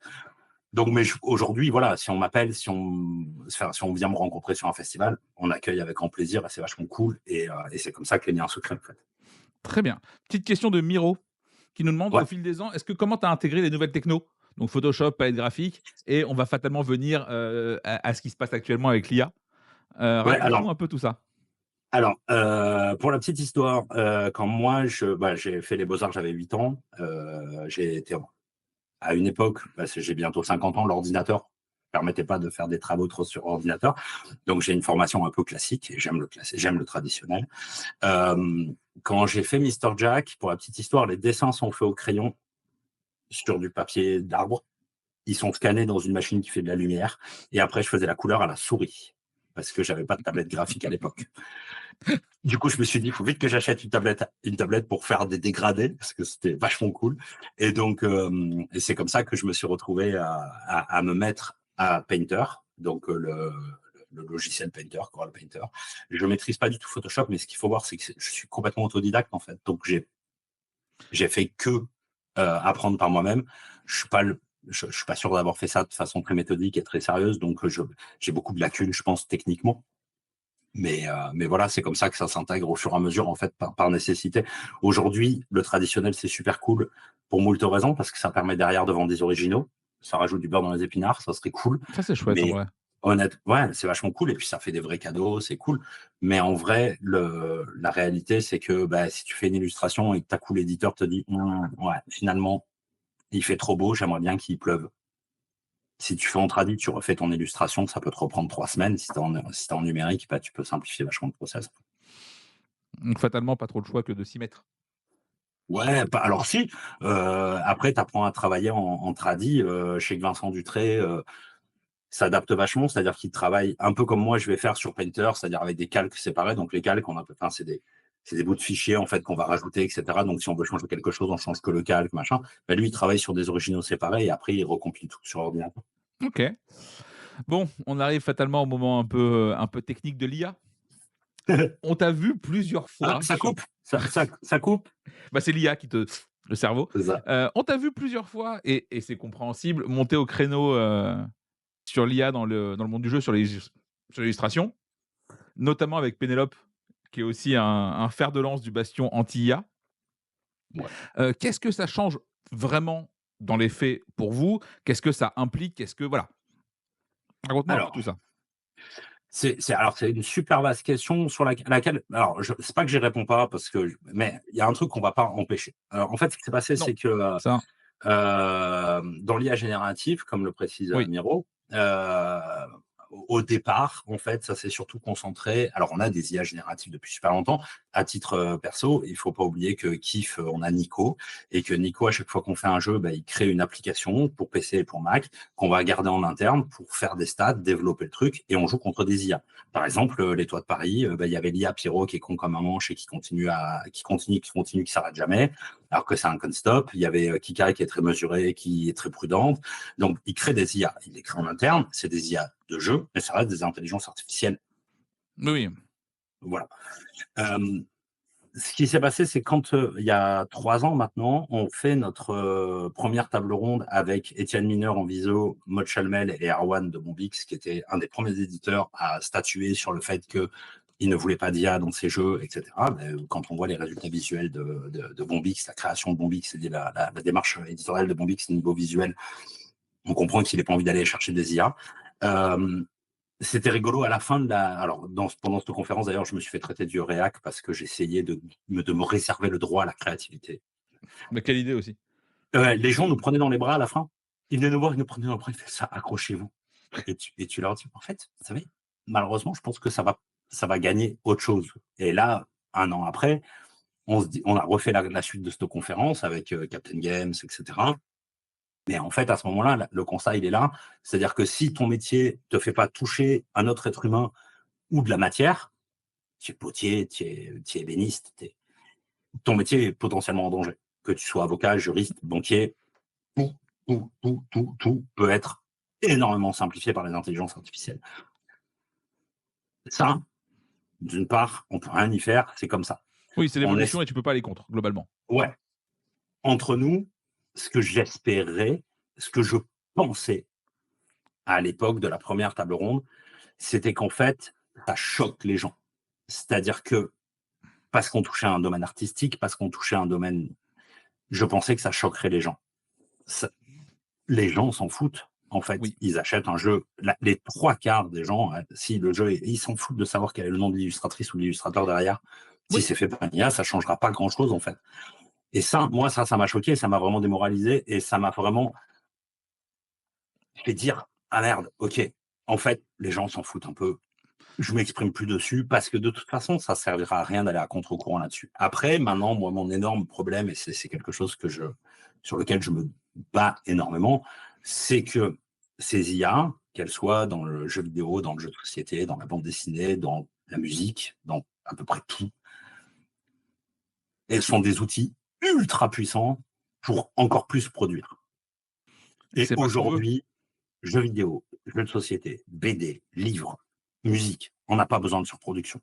S2: Donc, mais aujourd'hui, voilà, si on m'appelle, enfin, si on vient me rencontrer sur un festival, on accueille avec grand plaisir, et c'est vachement cool, et c'est comme ça que les liens se créent en fait.
S1: Très bien. Petite question de Miro, qui nous demande
S2: Ouais,
S1: au fil des ans, est-ce que comment tu as intégré les nouvelles technos? Donc Photoshop, palette graphique et on va fatalement venir, à ce qui se passe actuellement avec l'IA.
S2: ouais.
S1: Raconte-nous un peu tout ça.
S2: Pour la petite histoire, quand moi j'ai fait les beaux-arts, j'avais 8 ans, j'ai été à une époque, j'ai bientôt 50 ans, l'ordinateur permettait pas de faire des travaux trop sur ordinateur. Donc j'ai une formation un peu classique et j'aime le traditionnel. Quand j'ai fait Mister Jack, pour la petite histoire, les dessins sont faits au crayon sur du papier d'arbre. Ils sont scannés dans une machine qui fait de la lumière et après je faisais la couleur à la souris parce que j'avais pas de tablette graphique à l'époque. Du coup, je me suis dit, il faut vite que j'achète une tablette pour faire des dégradés, parce que c'était vachement cool. Et donc, et c'est comme ça que je me suis retrouvé à me mettre à Painter, donc le logiciel Painter, Corel Painter. Je maîtrise pas du tout Photoshop, mais ce qu'il faut voir, c'est que je suis complètement autodidacte en fait. Donc j'ai fait que apprendre par moi-même. Je suis pas je suis pas sûr d'avoir fait ça de façon très méthodique et très sérieuse, donc j'ai beaucoup de lacunes, je pense, techniquement. Mais voilà, c'est comme ça que ça s'intègre au fur et à mesure, en fait, par nécessité. Aujourd'hui, le traditionnel, c'est super cool pour moult raisons, parce que ça permet derrière de vendre des originaux. Ça rajoute du beurre dans les épinards, ça serait cool.
S1: Ça, c'est chouette en
S2: Mais
S1: vrai.
S2: ouais, c'est vachement cool. Et puis, ça fait des vrais cadeaux, c'est cool. Mais en vrai, la réalité, c'est que bah, si tu fais une illustration et que ta cool éditeur te dit, ouais, finalement, il fait trop beau, j'aimerais bien qu'il pleuve. Si tu fais en tradi, tu refais ton illustration, ça peut te reprendre 3 semaines. Si t'es en numérique, bah, tu peux simplifier vachement le process.
S1: Donc fatalement, pas trop le choix que de s'y mettre.
S2: Ouais, alors si, après tu apprends à travailler en tradi, je sais que Vincent Dutré, s'adapte vachement, c'est-à-dire qu'il travaille un peu comme moi je vais faire sur Painter, c'est-à-dire avec des calques séparés. Donc les calques, enfin, c'est des bouts de fichiers en fait qu'on va rajouter, etc. Donc si on veut changer quelque chose, on change que le calque, machin. Bah, lui, il travaille sur des originaux séparés et après il recompile tout sur ordinateur.
S1: OK. Bon, on arrive fatalement au moment un peu technique de l'IA. On t'a vu plusieurs
S2: Ah,
S1: fois
S2: ça
S1: sur
S2: coupe, ça coupe.
S1: bah, c'est l'IA qui te le cerveau.
S2: C'est ça.
S1: On t'a vu plusieurs fois et c'est compréhensible, monter au créneau, sur l'IA dans le monde du jeu, sur l'illustration, notamment avec Pénélope, qui est aussi un fer de lance du bastion anti-IA.
S2: Ouais.
S1: Qu'est-ce que ça change vraiment dans les faits pour vous? Qu'est-ce que ça implique? Qu'est-ce que voilà, raconte-moi un peu
S2: Alors,
S1: tout ça.
S2: c'est une super vaste question sur laquelle alors c'est pas que j'y réponds pas parce que mais il y a un truc qu'on va pas empêcher. En fait, ce qui s'est passé,
S1: Non,
S2: c'est que,
S1: ça
S2: dans l'IA générative, comme le précise,
S1: oui.
S2: Miro, au départ, en fait, ça s'est surtout concentré. Alors, on a des IA génératives depuis super longtemps. À titre perso, il faut pas oublier que Kif, on a Nico, et que Nico, à chaque fois qu'on fait un jeu, il crée une application pour PC et pour Mac qu'on va garder en interne pour faire des stats, développer le truc, et on joue contre des IA. Par exemple, les Toits de Paris, il y avait l'IA Pyro qui est con comme un manche et qui continue, qui s'arrête jamais, alors que c'est un con-stop. Il y avait Kika qui est très mesurée, qui est très prudente. Donc, il crée des IA. Il les crée en interne. C'est des IA de jeu, mais ça reste des intelligences artificielles.
S1: Oui.
S2: Voilà. Ce qui s'est passé, c'est quand, il y a 3 ans maintenant, on fait notre première table ronde avec Étienne Mineur en visio, Maud Chalmel et Erwan de Bombix, qui était un des premiers éditeurs à statuer sur le fait qu'il ne voulait pas d'IA dans ses jeux, etc. Quand on voit les résultats visuels de Bombix, la création de Bombix et la démarche éditoriale de Bombix au niveau visuel, on comprend qu'il n'ait pas envie d'aller chercher des IA. C'était rigolo à la fin alors, pendant cette conférence, d'ailleurs, je me suis fait traiter du réac parce que j'essayais de me réserver le droit à la créativité.
S1: Mais quelle idée aussi.
S2: Les gens nous prenaient dans les bras à la fin. Ils venaient nous voir, ils nous prenaient dans les bras, ils faisaient ça, accrochez-vous. Et tu leur dis, en fait, vous savez, malheureusement, je pense que ça va gagner autre chose. Et là, 1 an après, on a refait la suite de cette conférence avec Captain Games, etc. Mais en fait, à ce moment-là, le constat, il est là. C'est-à-dire que si ton métier te fait pas toucher un autre être humain ou de la matière, tu es potier, tu es ébéniste, ton métier est potentiellement en danger. Que tu sois avocat, juriste, banquier, tout peut être énormément simplifié par les intelligences artificielles. Ça, d'une part, on peut rien y faire, c'est comme ça.
S1: Oui, c'est l'évolution et tu peux pas aller contre, globalement.
S2: Ouais. Entre nous, ce que j'espérais, ce que je pensais à l'époque de la première table ronde, c'était qu'en fait, ça choque les gens. C'est-à-dire que, parce qu'on touchait à un domaine artistique, parce qu'on touchait à un domaine, je pensais que ça choquerait les gens. Les gens s'en foutent. En fait,
S1: Oui.
S2: ils achètent un jeu. Les 3/4 des gens, si le jeu, ils s'en foutent de savoir quel est le nom de l'illustratrice ou de l'illustrateur derrière.
S1: Oui.
S2: Si c'est fait par une IA, ça changera pas grand-chose en fait. Et ça, moi, ça m'a choqué, ça m'a vraiment démoralisé et ça m'a vraiment fait dire ah merde, ok. En fait, les gens s'en foutent un peu. Je m'exprime plus dessus parce que de toute façon, ça servira à rien d'aller à contre-courant là-dessus. Après, maintenant, moi, mon énorme problème, et c'est quelque chose sur lequel je me bats énormément, c'est que ces IA, qu'elles soient dans le jeu vidéo, dans le jeu de société, dans la bande dessinée, dans la musique, dans à peu près tout, elles sont des outils ultra puissants pour encore plus produire. Et
S1: C'est pas ce qu'on veut.
S2: aujourd'hui, jeux vidéo, jeux de société, BD, livres, musique, on n'a pas besoin de surproduction.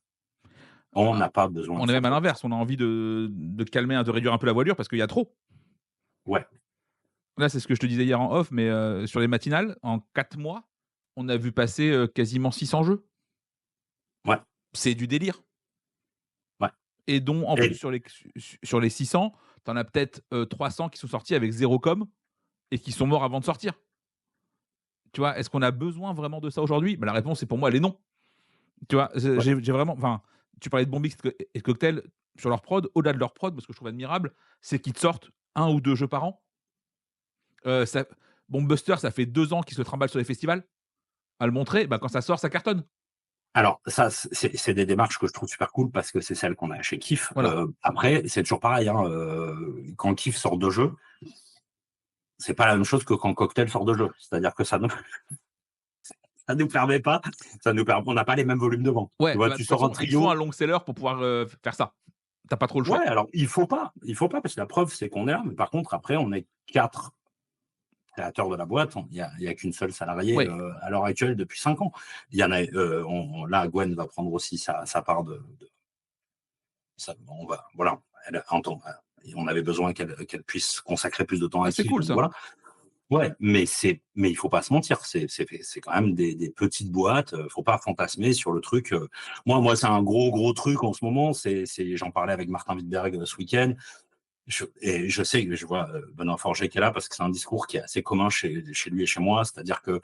S2: On n'a pas besoin de
S1: On est même à
S2: surproduction.
S1: l'inverse, on a envie de calmer, de réduire un peu la voilure parce qu'il y a trop.
S2: Ouais.
S1: Là, c'est ce que je te disais hier en off, mais sur les matinales, en 4 mois, on a vu passer quasiment 600 jeux.
S2: Ouais.
S1: C'est du délire.
S2: Ouais.
S1: Et dont, en plus, sur les 600, tu en as peut-être 300 qui sont sortis avec 0 com et qui sont morts avant de sortir. Tu vois, est-ce qu'on a besoin vraiment de ça aujourd'hui? La réponse, c'est pour moi, elle est non. Tu vois,
S2: Ouais.
S1: j'ai vraiment. Enfin, tu parlais de Bombix et Cocktail sur leur prod, au-delà de leur prod, parce que je trouve admirable, c'est qu'ils te sortent 1 ou 2 jeux par an. Buster, ça fait 2 ans qu'il se trimballe sur les festivals. À le montrer, quand ça sort, ça cartonne.
S2: Alors ça, c'est des démarches que je trouve super cool parce que c'est celles qu'on a chez Kif.
S1: Voilà.
S2: Après, c'est toujours pareil, quand Kif sort de jeu, c'est pas la même chose que quand Cocktail sort de jeu. C'est-à-dire que ça nous permet pas, on n'a pas les mêmes volumes de vente.
S1: Ouais,
S2: Tu vois,
S1: de
S2: tu
S1: toute
S2: sors un
S1: façon, il faut
S2: trio.
S1: un long seller pour pouvoir faire ça. T'as pas trop le choix.
S2: Ouais, alors il faut pas parce que la preuve c'est qu'on est là, mais par contre après on est 4 créateurs de la boîte, il y a qu'une seule salariée
S1: Ouais.
S2: à l'heure actuelle depuis 5 ans. Il y en a, là Gwen va prendre aussi sa part de ça, voilà, on avait besoin qu'elle puisse consacrer plus de temps à
S1: C'est
S2: Kif,
S1: cool
S2: donc
S1: ça.
S2: voilà. Ouais, mais il faut pas se mentir, c'est quand même des petites boîtes, faut pas fantasmer sur le truc. Moi, c'est un gros truc en ce moment. J'en parlais avec Martin Wittberg ce week-end. Je sais que je vois Benoît Forger qui est là parce que c'est un discours qui est assez commun chez lui et chez moi, c'est-à-dire que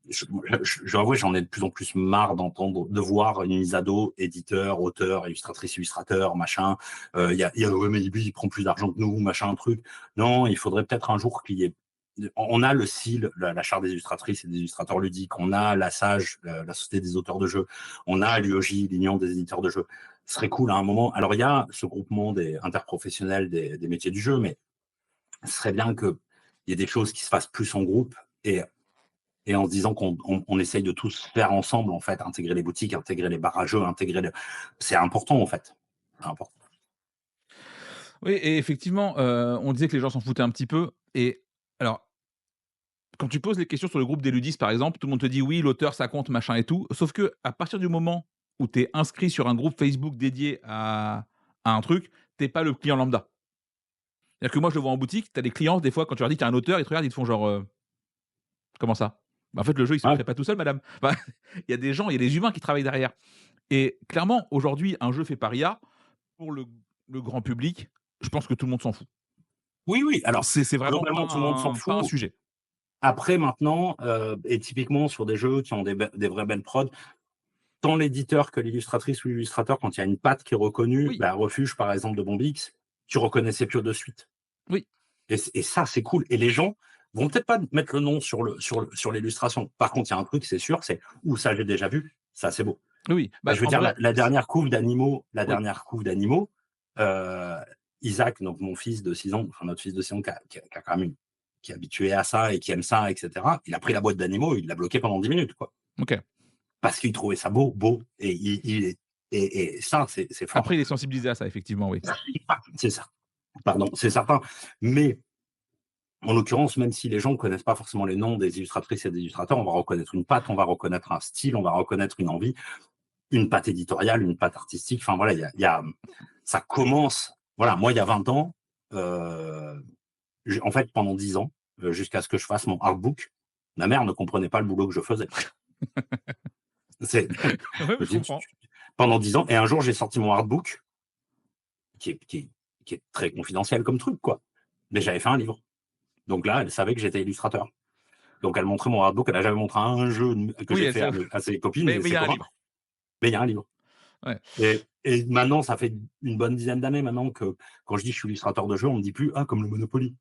S2: je dois avouer, j'en ai de plus en plus marre de voir une mise à dos, éditeur, auteur, illustratrice, illustrateur, machin. Ouais, mais il prend plus d'argent que nous, machin, truc. Non, il faudrait peut-être un jour qu'il y ait on a le CIL, la charte des illustratrices et des illustrateurs ludiques, on a la SAGE, la Société des auteurs de jeux, on a l'UOJ, l'Union des éditeurs de jeux. Ce serait cool à un moment. Alors, il y a ce groupement des interprofessionnels des métiers du jeu, mais ce serait bien qu'il y ait des choses qui se fassent plus en groupe et en se disant qu'on essaye de tous faire ensemble, en fait, intégrer les boutiques, intégrer les bars à jeux, c'est important, en fait. C'est important.
S1: Oui, et effectivement, on disait que les gens s'en foutaient un petit peu. Et alors, quand tu poses les questions sur le groupe des ludistes, par exemple, tout le monde te dit oui, l'auteur, ça compte, machin et tout. Sauf que à partir du moment où tu es inscrit sur un groupe Facebook dédié à un truc, t'es pas le client lambda. C'est-à-dire que moi, je le vois en boutique, tu as des clients, des fois, quand tu leur dis qu'il y a un auteur, ils te regardent, ils te font genre comment ça? Bah, en fait, le jeu, il se
S2: Ouais.
S1: crée pas tout seul, madame. Enfin, il y a des gens, il y a des humains qui travaillent derrière. Et clairement, aujourd'hui, un jeu fait par IA, pour le grand public, je pense que tout le monde s'en fout.
S2: Oui, oui. Alors,
S1: C'est vraiment
S2: globalement, tout le monde s'en
S1: pas un
S2: fout.
S1: sujet.
S2: Après, maintenant, et typiquement sur des jeux qui ont des vraies belles prods, tant l'éditeur que l'illustratrice ou l'illustrateur, quand il y a une patte qui est reconnue,
S1: Oui,
S2: bah, Refuge, par exemple, de Bombix, tu reconnaissais plus de suite.
S1: oui,
S2: Et ça, c'est cool. Et les gens vont peut-être pas mettre le nom sur l'illustration. Par contre, il y a un truc, c'est sûr, c'est où ça, j'ai déjà vu. Ça, c'est beau.
S1: oui, oui.
S2: Bah,
S1: Bah,
S2: je veux
S1: en
S2: dire,
S1: vrai,
S2: la dernière couve d'animaux,
S1: oui,
S2: euh, Isaac, donc mon fils de 6 ans, enfin notre fils de 6 ans, qui a quand même qui est habitué à ça et qui aime ça, etc. Il a pris la boîte d'animaux, il l'a bloqué pendant 10 minutes, quoi.
S1: OK.
S2: Parce qu'il trouvait ça beau, et et ça, c'est fort.
S1: Après, il est sensibilisé à ça, effectivement, oui.
S2: C'est ça. Pardon, c'est certain. Mais en l'occurrence, même si les gens ne connaissent pas forcément les noms des illustratrices et des illustrateurs, on va reconnaître une patte, on va reconnaître un style, on va reconnaître une envie, une patte éditoriale, une patte artistique. Enfin voilà, ça commence. Voilà, moi, il y a 20 ans, en fait, pendant 10 ans, jusqu'à ce que je fasse mon artbook, ma mère ne comprenait pas le boulot que je faisais. C'est,
S1: Ouais, je comprends.
S2: pendant 10 ans, et un jour, j'ai sorti mon artbook, qui est très confidentiel comme truc, quoi. Mais j'avais fait un livre. Donc là, elle savait que j'étais illustrateur. Donc elle montrait mon artbook, elle n'a jamais montré un jeu que
S1: Oui,
S2: j'ai
S1: elle
S2: fait
S1: sait,
S2: à ses copines
S1: mais
S2: et
S1: il
S2: ses
S1: y a un
S2: copains,
S1: livre.
S2: mais il y a un livre.
S1: Ouais.
S2: Et maintenant, ça fait une bonne dizaine d'années maintenant que quand je dis que je suis illustrateur de jeux, on ne me dit plus ah comme le Monopoly.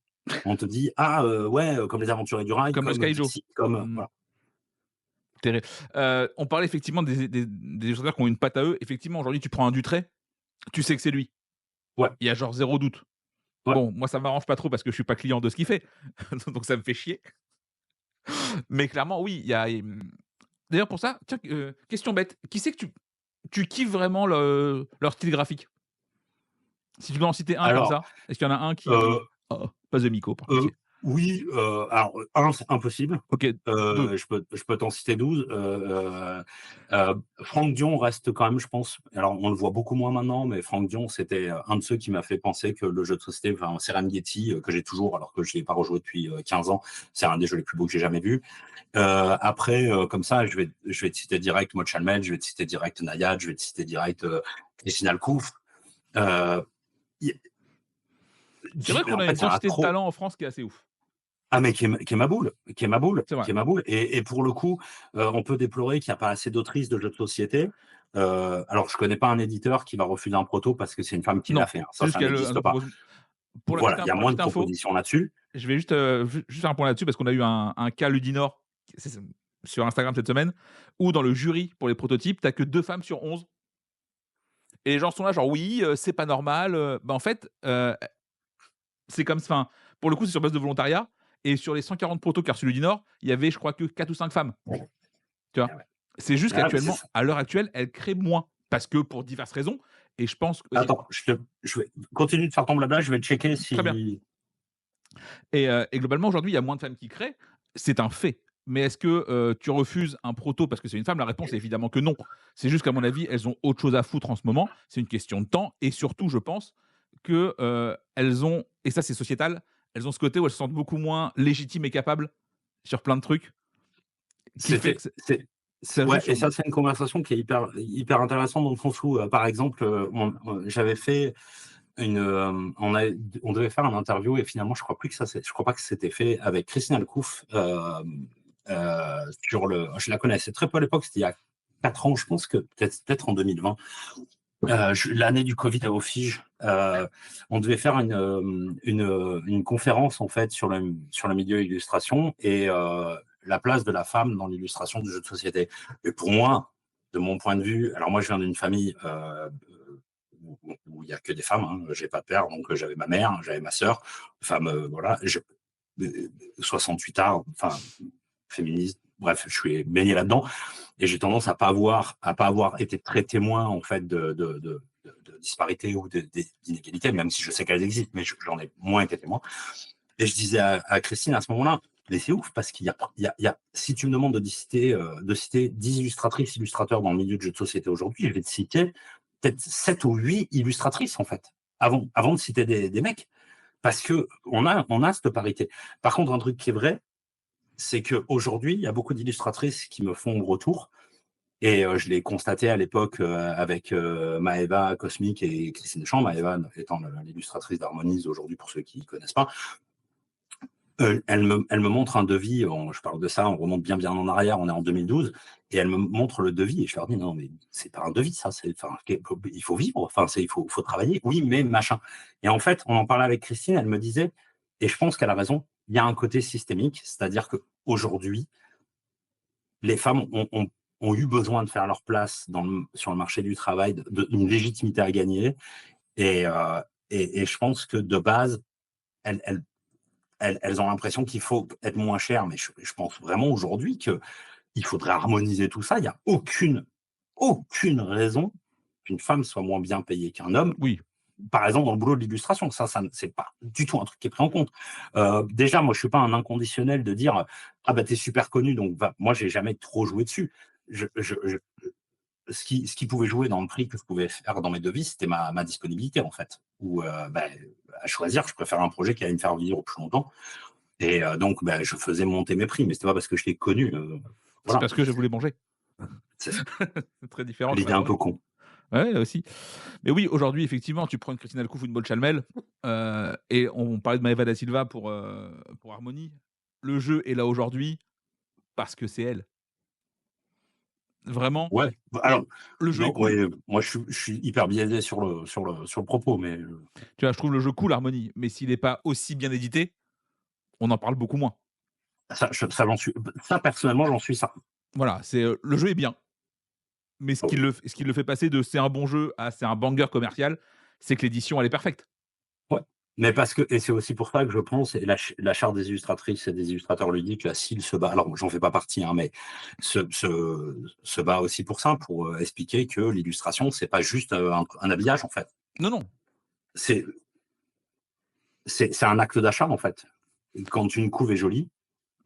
S2: On te dit ah ouais comme les Aventuriers du Rail,
S1: Comme le
S2: comme
S1: Skyjo.
S2: Dixit, comme
S1: Mmh.
S2: voilà.
S1: On parlait effectivement des illustrateurs qui ont une patte à eux. Effectivement, aujourd'hui, tu prends un Dutrey, tu sais que c'est lui.
S2: Ouais,
S1: Il y a genre 0 doute.
S2: ouais.
S1: Bon, moi, ça m'arrange pas trop parce que je suis pas client de ce qu'il fait, donc ça me fait chier. Mais clairement, oui, il y a, d'ailleurs pour ça, tiens, question bête, qui c'est que tu kiffes vraiment leur style graphique? Si tu dois en citer un comme
S2: Alors
S1: ça, est-ce qu'il y en a un
S2: euh,
S1: qui oh, pas The Miko par
S2: euh,
S1: pitié.
S2: oui, alors un c'est impossible.
S1: OK, 2.
S2: Je peux t'en citer 12. Franck Dion reste quand même, je pense. Alors, on le voit beaucoup moins maintenant, mais Franck Dion, c'était un de ceux qui m'a fait penser que le jeu de société, enfin, Serengeti, que j'ai toujours, alors que je ne l'ai pas rejoué depuis 15 ans, c'est un des jeux les plus beaux que j'ai jamais vu. Après, comme ça, je vais te citer direct Maud Chalmel, je vais te citer direct Nayad, je vais te citer direct Christine Alcouf. Euh, y-
S1: C'est vrai qu'on
S2: en
S1: a
S2: fait,
S1: une
S2: il y en a
S1: quantité de
S2: trop.
S1: talent en France qui est assez ouf.
S2: Ah mais qui est ma boule, qui est ma boule,
S1: C'est vrai.
S2: qui est ma boule, et pour le coup, on peut déplorer qu'il y a pas assez d'autrices de jeux de société. Alors je connais pas un éditeur qui va refuser un proto parce que c'est une femme qui l'a
S1: Non,
S2: fait, hein.
S1: c'est juste
S2: Ça
S1: qu'elle,
S2: n'existe
S1: ne
S2: pas.
S1: propose pour
S2: Voilà, il y a
S1: la
S2: moins de
S1: petite info,
S2: propositions là-dessus.
S1: je vais juste, juste faire un point là-dessus parce qu'on a eu un cas Ludinor c'est sur Instagram cette semaine, où dans le jury pour les prototypes, tu as que 2 femmes sur 11 et les gens sont là genre: «Oui, c'est pas normal», bah, en fait, c'est comme enfin, pour le coup, c'est sur base de volontariat et sur les 140 protos qu'a reçu Ludinor, il y avait je crois que 4 ou 5 femmes, tu vois?
S2: Ah ouais.
S1: C'est juste
S2: Ah, c'est
S1: qu'actuellement,
S2: ça.
S1: à l'heure actuelle, elle crée moins parce que pour diverses raisons et je pense aussi
S2: Attends, je vais continuer de faire ton blabla, je vais checker
S1: très bien.
S2: si
S1: Et globalement, aujourd'hui, il y a moins de femmes qui créent, c'est un fait. Mais est-ce que, tu refuses un proto parce que c'est une femme? La réponse est évidemment que non. C'est juste qu'à mon avis, elles ont autre chose à foutre en ce moment. C'est une question de temps et surtout, je pense que, elles ont et ça, c'est sociétal, elles ont ce côté où elles se sentent beaucoup moins légitimes et capables sur plein de trucs, qui fait que ça joue
S2: ouais, et
S1: sur
S2: ça, c'est une conversation qui est hyper intéressante dans le sens où, par exemple, j'avais fait on devait faire une interview et finalement, je crois pas que c'était fait avec Christine Alcouf, je la connaissais très peu à l'époque, c'était il y a 4 ans, je pense que peut-être en 2020. L'année du Covid au Fige, on devait faire une conférence en fait sur le milieu illustration et la place de la femme dans l'illustration du jeu de société. Et pour moi, de mon point de vue, alors moi je viens d'une famille où il y a que des femmes, hein, j'ai pas de père, donc j'avais ma mère, j'avais ma sœur, femme, voilà, 68 ans, enfin féministe, bref, je suis baigné là-dedans et j'ai tendance à pas avoir été très témoin en fait de disparités ou d'inégalités, même si je sais qu'elles existent, mais j'en ai moins été témoin. Et je disais à Christine à ce moment-là, mais c'est ouf parce si tu me demandes de citer 10 illustratrices, illustrateurs dans le milieu de jeux de société aujourd'hui, je vais te citer peut-être 7 ou 8 illustratrices en fait, avant de citer des mecs, parce que on a cette parité. Par contre, un truc qui est vrai, c'est qu'aujourd'hui, il y a beaucoup d'illustratrices qui me font retour. Et je l'ai constaté à l'époque avec Maëva Cosmic et Christine Deschamps, Maëva étant l'illustratrice d'Harmonies aujourd'hui pour ceux qui ne connaissent pas. Elle me montre un devis, je parle de ça, on remonte bien en arrière, on est en 2012, et elle me montre le devis, et je leur dis, non, mais c'est pas un devis, ça, il faut vivre, enfin, il faut travailler, oui, mais machin. Et en fait, on en parlait avec Christine, elle me disait, et je pense qu'elle a raison, il y a un côté systémique, c'est-à-dire qu'aujourd'hui, les femmes ont eu besoin de faire leur place sur le marché du travail, d'une légitimité à gagner, et je pense que de base, elles ont l'impression qu'il faut être moins cher, mais je pense vraiment aujourd'hui qu'il faudrait harmoniser tout ça. Il n'y a aucune raison qu'une femme soit moins bien payée qu'un homme.
S1: Oui.
S2: Par exemple, dans le boulot de l'illustration, ça c'est pas du tout un truc qui est pris en compte. Déjà, moi, je suis pas un inconditionnel de dire ah bah t'es super connu, donc moi j'ai jamais trop joué dessus. Ce qui pouvait jouer dans le prix que je pouvais faire dans mes devis, c'était ma disponibilité en fait. Ou à choisir, je préfère un projet qui allait me faire vivre plus longtemps. Et donc, je faisais monter mes prix, mais c'était pas parce que je l'ai connu.
S1: C'est
S2: Voilà.
S1: parce que je voulais manger.
S2: C'est
S1: C'est très différent.
S2: l'idée un peu con.
S1: Ouais, aussi. Mais oui, aujourd'hui, effectivement, tu prends une Christine Alcouf ou une Maud Chalmel, et on parlait de Maëva da Silva pour Harmonie. Le jeu est là aujourd'hui parce que c'est elle. Vraiment,
S2: Ouais. Alors,
S1: le jeu est
S2: non,
S1: cool.
S2: ouais, moi je suis hyper biaisé sur le propos, mais
S1: Tu vois, je trouve le jeu cool, Harmonie, mais s'il est pas aussi bien édité, on en parle beaucoup moins.
S2: ça personnellement, j'en suis certain.
S1: Voilà, c'est, le jeu est bien, mais
S2: Ah oui.
S1: ce qui le fait passer de «c'est un bon jeu» à «c'est un banger commercial», c'est que l'édition, elle est parfaite.
S2: Ouais. Mais parce que et c'est aussi pour ça que je pense, et la charte des illustratrices et des illustrateurs ludiques, la CIL se bat, alors j'en fais pas partie, hein, mais se bat aussi pour ça, pour expliquer que l'illustration, c'est pas juste un habillage, en fait.
S1: Non, non.
S2: C'est c'est un acte d'achat, en fait. Quand une couve est jolie,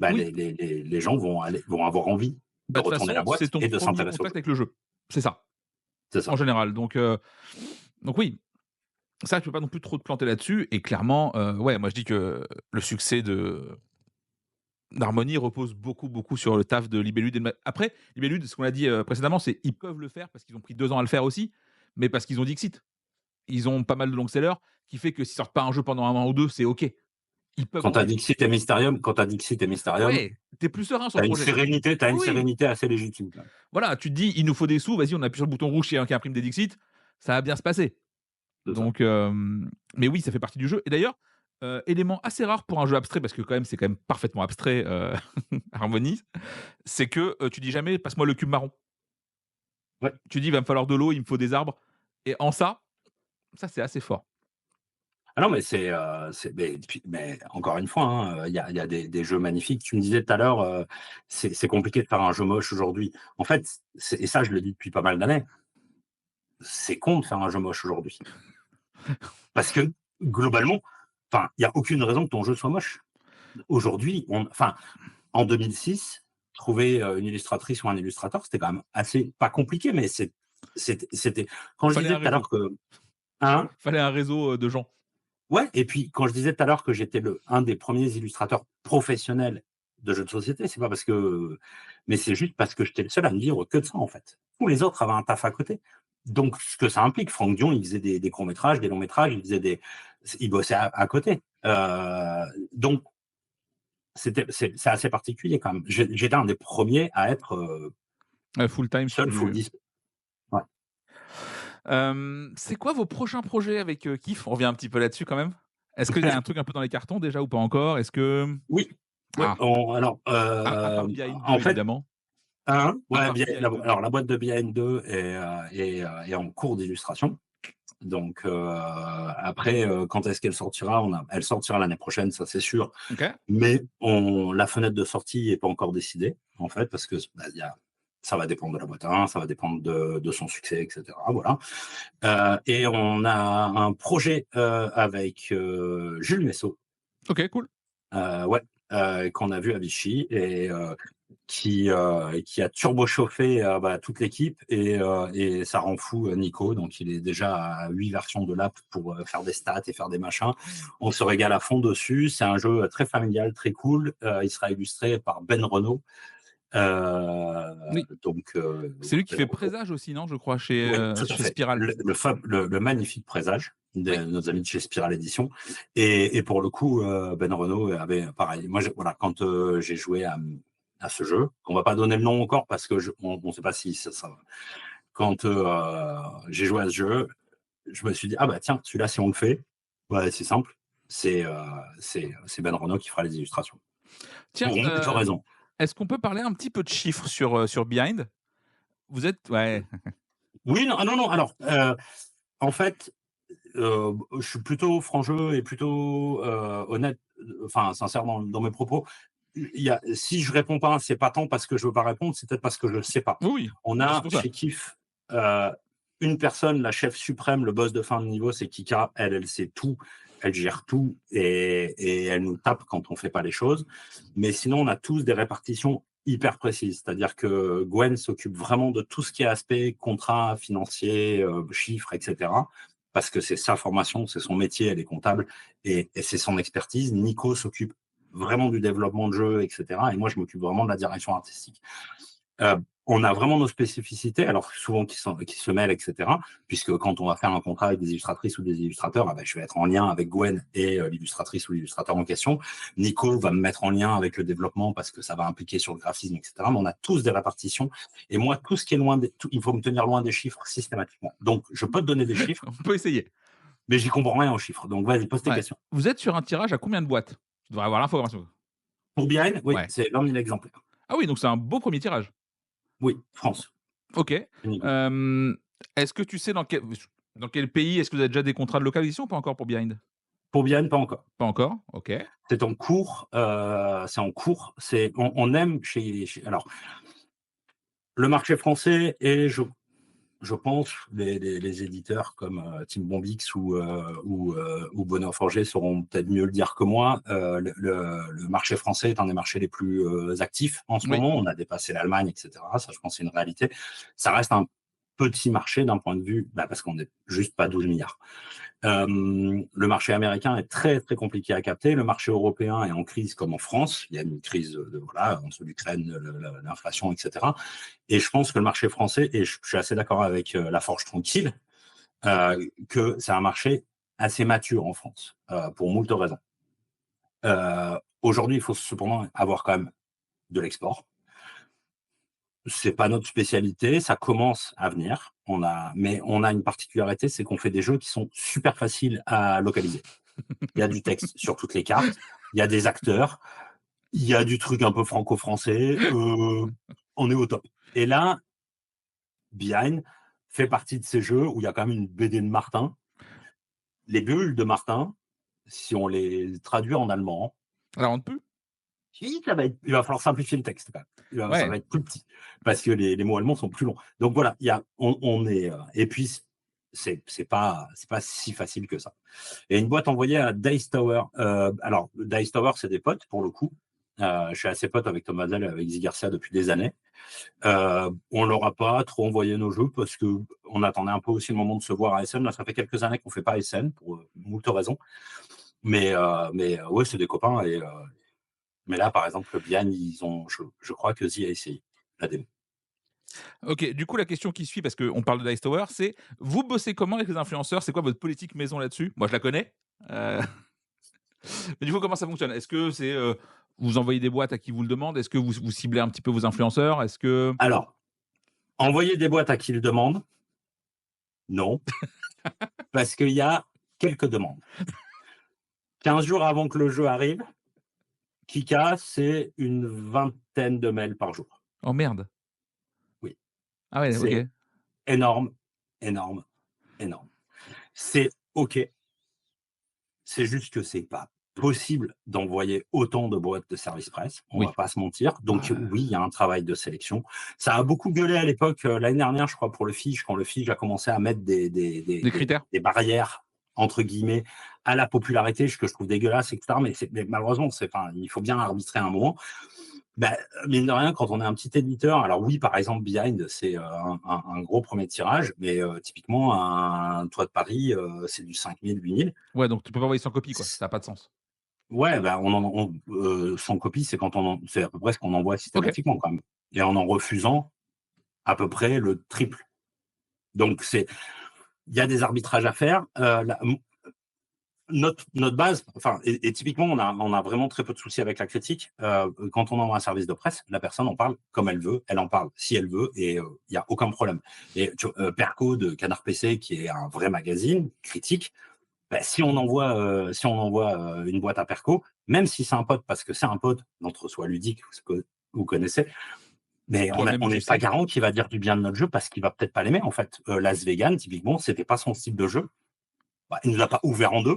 S2: bah,
S1: Oui,
S2: les gens vont avoir envie de
S1: bah, de toute
S2: retourner la
S1: façon, c'est
S2: boîte
S1: ton
S2: et de
S1: premier
S2: s'intéresser au
S1: contact
S2: jeu.
S1: avec le jeu. C'est ça,
S2: C'est
S1: en
S2: ça.
S1: général, donc oui. Ça, tu peux pas non plus trop te planter là-dessus et clairement, ouais, moi je dis que le succès d'Harmonie repose beaucoup, beaucoup sur le taf de Libellude et de Ma après, Libellude, ce qu'on a dit, précédemment, c'est ils peuvent le faire parce qu'ils ont pris 2 ans à le faire aussi, mais parce qu'ils ont Dixit. Ils ont pas mal de long sellers qui fait que s'ils sortent pas un jeu pendant 1 an ou 2, c'est OK. Ils peuvent
S2: Quand
S1: en
S2: tu as
S1: vivre.
S2: Dixit et Mysterium,
S1: Ouais, tu es plus serein sur
S2: tu
S1: le
S2: as
S1: projet.
S2: une
S1: Oui,
S2: sérénité assez légitime, quand même.
S1: voilà, tu te dis: «Il nous faut des sous, vas-y, on appuie sur le bouton rouge qui imprime des Dixit, ça va bien se passer».
S2: C'est ça.
S1: Donc mais oui, ça fait partie du jeu et d'ailleurs, élément assez rare pour un jeu abstrait parce que quand même, c'est quand même parfaitement abstrait, Harmony, c'est que, tu dis jamais: «Passe-moi le cube marron».
S2: Ouais.
S1: Tu dis: «Il va me falloir de l'eau, il me faut des arbres» et en ça c'est assez fort.
S2: Ah non, mais mais encore une fois, hein, il y a des jeux magnifiques. Tu me disais tout à l'heure, c'est compliqué de faire un jeu moche aujourd'hui. En fait, et ça, je le dis depuis pas mal d'années, c'est con de faire un jeu moche aujourd'hui. Parce que globalement, enfin, il y a aucune raison que ton jeu soit moche. Aujourd'hui, enfin, en 2006, trouver une illustratrice ou un illustrateur, c'était quand même assez pas compliqué, mais c'était quand je
S1: Fallait
S2: disais
S1: un
S2: tout à l'heure
S1: réseau,
S2: que hein?
S1: fallait un réseau, de gens.
S2: Ouais, et puis quand je disais tout à l'heure que j'étais un des premiers illustrateurs professionnels de jeux de société, c'est pas parce que mais c'est juste parce que j'étais le seul à ne vivre que de ça, en fait. Tous les autres avaient un taf à côté. Donc ce que ça implique, Franck Dion, il faisait des courts métrages, des longs métrages, il bossait à côté. Donc c'est assez particulier quand même. J'étais un des premiers à être
S1: Full time sur
S2: seul, full
S1: du
S2: disp. Ouais.
S1: C'est quoi vos prochains projets avec, Kif? On revient un petit peu là-dessus quand même. Est-ce qu'il y a un truc un peu dans les cartons déjà ou pas encore? Est-ce que
S2: Oui, oui,
S1: ah,
S2: alors,
S1: à part Behind
S2: en
S1: 2
S2: fait,
S1: évidemment, à
S2: Ouais,
S1: part
S2: bien,
S1: Behind 2.
S2: alors la boîte de Behind 2 est en cours d'illustration. Donc après, quand est-ce qu'elle sortira? Elle sortira l'année prochaine, ça c'est sûr.
S1: OK.
S2: Mais la fenêtre de sortie n'est pas encore décidée, en fait, parce que bah, ça va dépendre de la boîte à 1, ça va dépendre de son succès, etc. Voilà. Et on a un projet avec Jules Messot,
S1: OK, cool.
S2: ouais, qu'on a vu à Vichy et qui a turbo-chauffé bah, toute l'équipe et ça rend fou Nico. Donc, il est déjà à 8 versions de l'app pour faire des stats et faire des machins. On se régale à fond dessus. C'est un jeu très familial, très cool. Il sera illustré par Ben Renault.
S1: Oui.
S2: Donc,
S1: C'est lui qui
S2: Ben
S1: fait
S2: Renault.
S1: Présage aussi, non, je crois, chez,
S2: Oui, tout à
S1: chez
S2: fait.
S1: Spiral?
S2: Le magnifique présage de
S1: Oui.
S2: nos amis de chez Spiral Edition. Et pour le coup, Ben Renault avait pareil. Moi, voilà, quand j'ai joué à ce jeu, on va pas donner le nom encore parce que on ne sait pas si ça. Quand j'ai joué à ce jeu, je me suis dit ah bah tiens, celui-là si on le fait, ouais, c'est simple, c'est Ben Renault qui fera les illustrations.
S1: Tiens,
S2: Pour moult raisons.
S1: est-ce qu'on peut parler un petit peu de chiffres sur Behind? Vous êtes ouais.
S2: Oui, non, ah non, non. Alors, en fait, je suis plutôt franc-jeu et plutôt honnête, enfin sincère dans mes propos. Si je réponds pas, c'est pas tant parce que je veux pas répondre, c'est peut-être parce que je ne sais pas.
S1: Oui, oui,
S2: On
S1: bah, c'est
S2: a
S1: pour ça.
S2: chez Kif une personne, la chef suprême, le boss de fin de niveau, c'est Kika. Elle sait tout, elle gère tout et elle nous tape quand on fait pas les choses. Mais sinon, on a tous des répartitions hyper précises. C'est-à-dire que Gwen s'occupe vraiment de tout ce qui est aspect contrat, financier, chiffres, etc. Parce que c'est sa formation, c'est son métier, elle est comptable et c'est son expertise. Nico s'occupe vraiment du développement de jeu, etc. Et moi, je m'occupe vraiment de la direction artistique. On a vraiment nos spécificités, alors souvent qui se mêlent, etc. Puisque quand on va faire un contrat avec des illustratrices ou des illustrateurs, ah ben, je vais être en lien avec Gwen et l'illustratrice ou l'illustrateur en question. Nico va me mettre en lien avec le développement parce que ça va impliquer sur le graphisme, etc. Mais on a tous des répartitions. Et moi, tout ce qui est il faut me tenir loin des chiffres systématiquement. Donc, je peux te donner des chiffres,
S1: On peut essayer.
S2: mais j'y comprends rien aux chiffres. Donc, vas-y, pose tes
S1: Ouais.
S2: questions.
S1: Vous êtes sur un tirage à combien de boîtes? Tu devrais avoir l'information.
S2: Pour Behind, oui,
S1: Ouais.
S2: c'est 20 000 exemplaires.
S1: Ah oui, donc c'est un beau premier tirage.
S2: Oui, France,
S1: OK.
S2: uniquement.
S1: Hem, est-ce que tu sais dans quel pays est-ce que vous avez déjà des contrats de localisation ou pas encore pour Behind?
S2: Pour Behind, pas encore.
S1: Pas encore? OK.
S2: C'est en cours, c'est en cours. On aime alors, le marché français et je pense les éditeurs comme Tim Bombix ou Bonheur Forger sauront peut-être mieux le dire que moi. Le marché français est un des marchés les plus actifs en ce
S1: Oui.
S2: moment. On a dépassé l'Allemagne, etc. Ça, je pense, c'est une réalité. Ça reste un petit marché d'un point de vue, bah, parce qu'on n'est juste pas 12 milliards. Le marché américain est très très compliqué à capter. Le marché européen est en crise comme en France. Il y a une crise voilà, entre l'Ukraine, l'inflation, etc. Et je pense que le marché français, et je suis assez d'accord avec La Forge Tranquille, que c'est un marché assez mature en France, pour moult raisons. Aujourd'hui, il faut cependant avoir quand même de l'export. C'est pas notre spécialité, ça commence à venir. Mais on a une particularité, c'est qu'on fait des jeux qui sont super faciles à localiser. Il y a du texte sur toutes les cartes, il y a des acteurs, il y a du truc un peu franco-français. On est au top. Et là, Behind fait partie de ces jeux où il y a quand même une BD de Martin. Les bulles de Martin, si on les traduit en allemand,
S1: Alors on ne peut?
S2: il va falloir simplifier le texte quand même. Ça
S1: Ouais.
S2: va être plus petit parce que les mots allemands sont plus longs. Donc voilà, on est et puis c'est pas si facile que ça. Et une boîte envoyée à Dice Tower. Alors Dice Tower, c'est des potes pour le coup. Je suis assez pote avec Thomas Zell et avec Zi Garcia depuis des années. On leur a pas trop envoyé nos jeux parce que on attendait un peu aussi le moment de se voir à SN. Là, ça fait quelques années qu'on fait pas SN pour moult raisons. Mais ouais, c'est des copains mais là, par exemple, le Bian, je crois que Zi a essayé la démo.
S1: OK, du coup, la question qui suit, parce qu'on parle de Dice Tower, c'est vous bossez comment avec les influenceurs? C'est quoi votre politique maison là-dessus? Moi, je la connais, heu, mais du coup, comment ça fonctionne? Est-ce que c'est, vous envoyez des boîtes à qui vous le demande? Est-ce que vous ciblez un petit peu vos influenceurs? Est-ce que
S2: Alors, envoyer des boîtes à qui le demande, Non, parce qu'il y a quelques demandes. 15 jours avant que le jeu arrive, Kika, c'est une vingtaine de mails par jour.
S1: Oh merde!
S2: Oui,
S1: Ah ouais, OK.
S2: c'est énorme, énorme, énorme. C'est OK, c'est juste que c'est pas possible d'envoyer autant de boîtes de service presse, on va
S1: Oui.
S2: pas se mentir. Donc
S1: Ah,
S2: oui, il y a un travail de sélection. Ça a beaucoup gueulé à l'époque, l'année dernière, je crois, pour le Fige, quand le Fige a commencé à mettre
S1: des critères?
S2: des «barrières» entre guillemets à la popularité, ce que je trouve dégueulasse, et cetera. Mais malheureusement, c'est enfin, il faut bien arbitrer un moment. Bah, mine de rien, quand on est un petit éditeur, alors oui, par exemple, Behind, c'est un gros premier tirage, mais typiquement, un Toit de Paris, c'est du 5 000, 8 000.
S1: Ouais, donc tu peux pas envoyer sans copie, quoi. Ça a pas de sens.
S2: Ouais, bah, sans copie, c'est c'est à peu près ce qu'on envoie
S1: OK.
S2: systématiquement quand même. Et en refusant à peu près le triple. Donc il y a des arbitrages à faire. Notre base, enfin, et typiquement, on a vraiment très peu de soucis avec la critique. Quand on envoie un service de presse, la personne en parle comme elle veut, elle en parle si elle veut, et il y a aucun problème. Et Perco de Canard PC, qui est un vrai magazine critique, bah, si on envoie une boîte à Perco, même si c'est un pote, parce que c'est un pote d'entre-soi ludique, ce que vous connaissez, mais
S1: Toi-même,
S2: on
S1: tu
S2: n'est pas
S1: sais.
S2: garant qu'il va dire du bien de notre jeu parce qu'il va peut-être pas l'aimer en fait. Las Vegan, typiquement, c'était pas son style de jeu. Bah, il nous a pas ouvert en deux,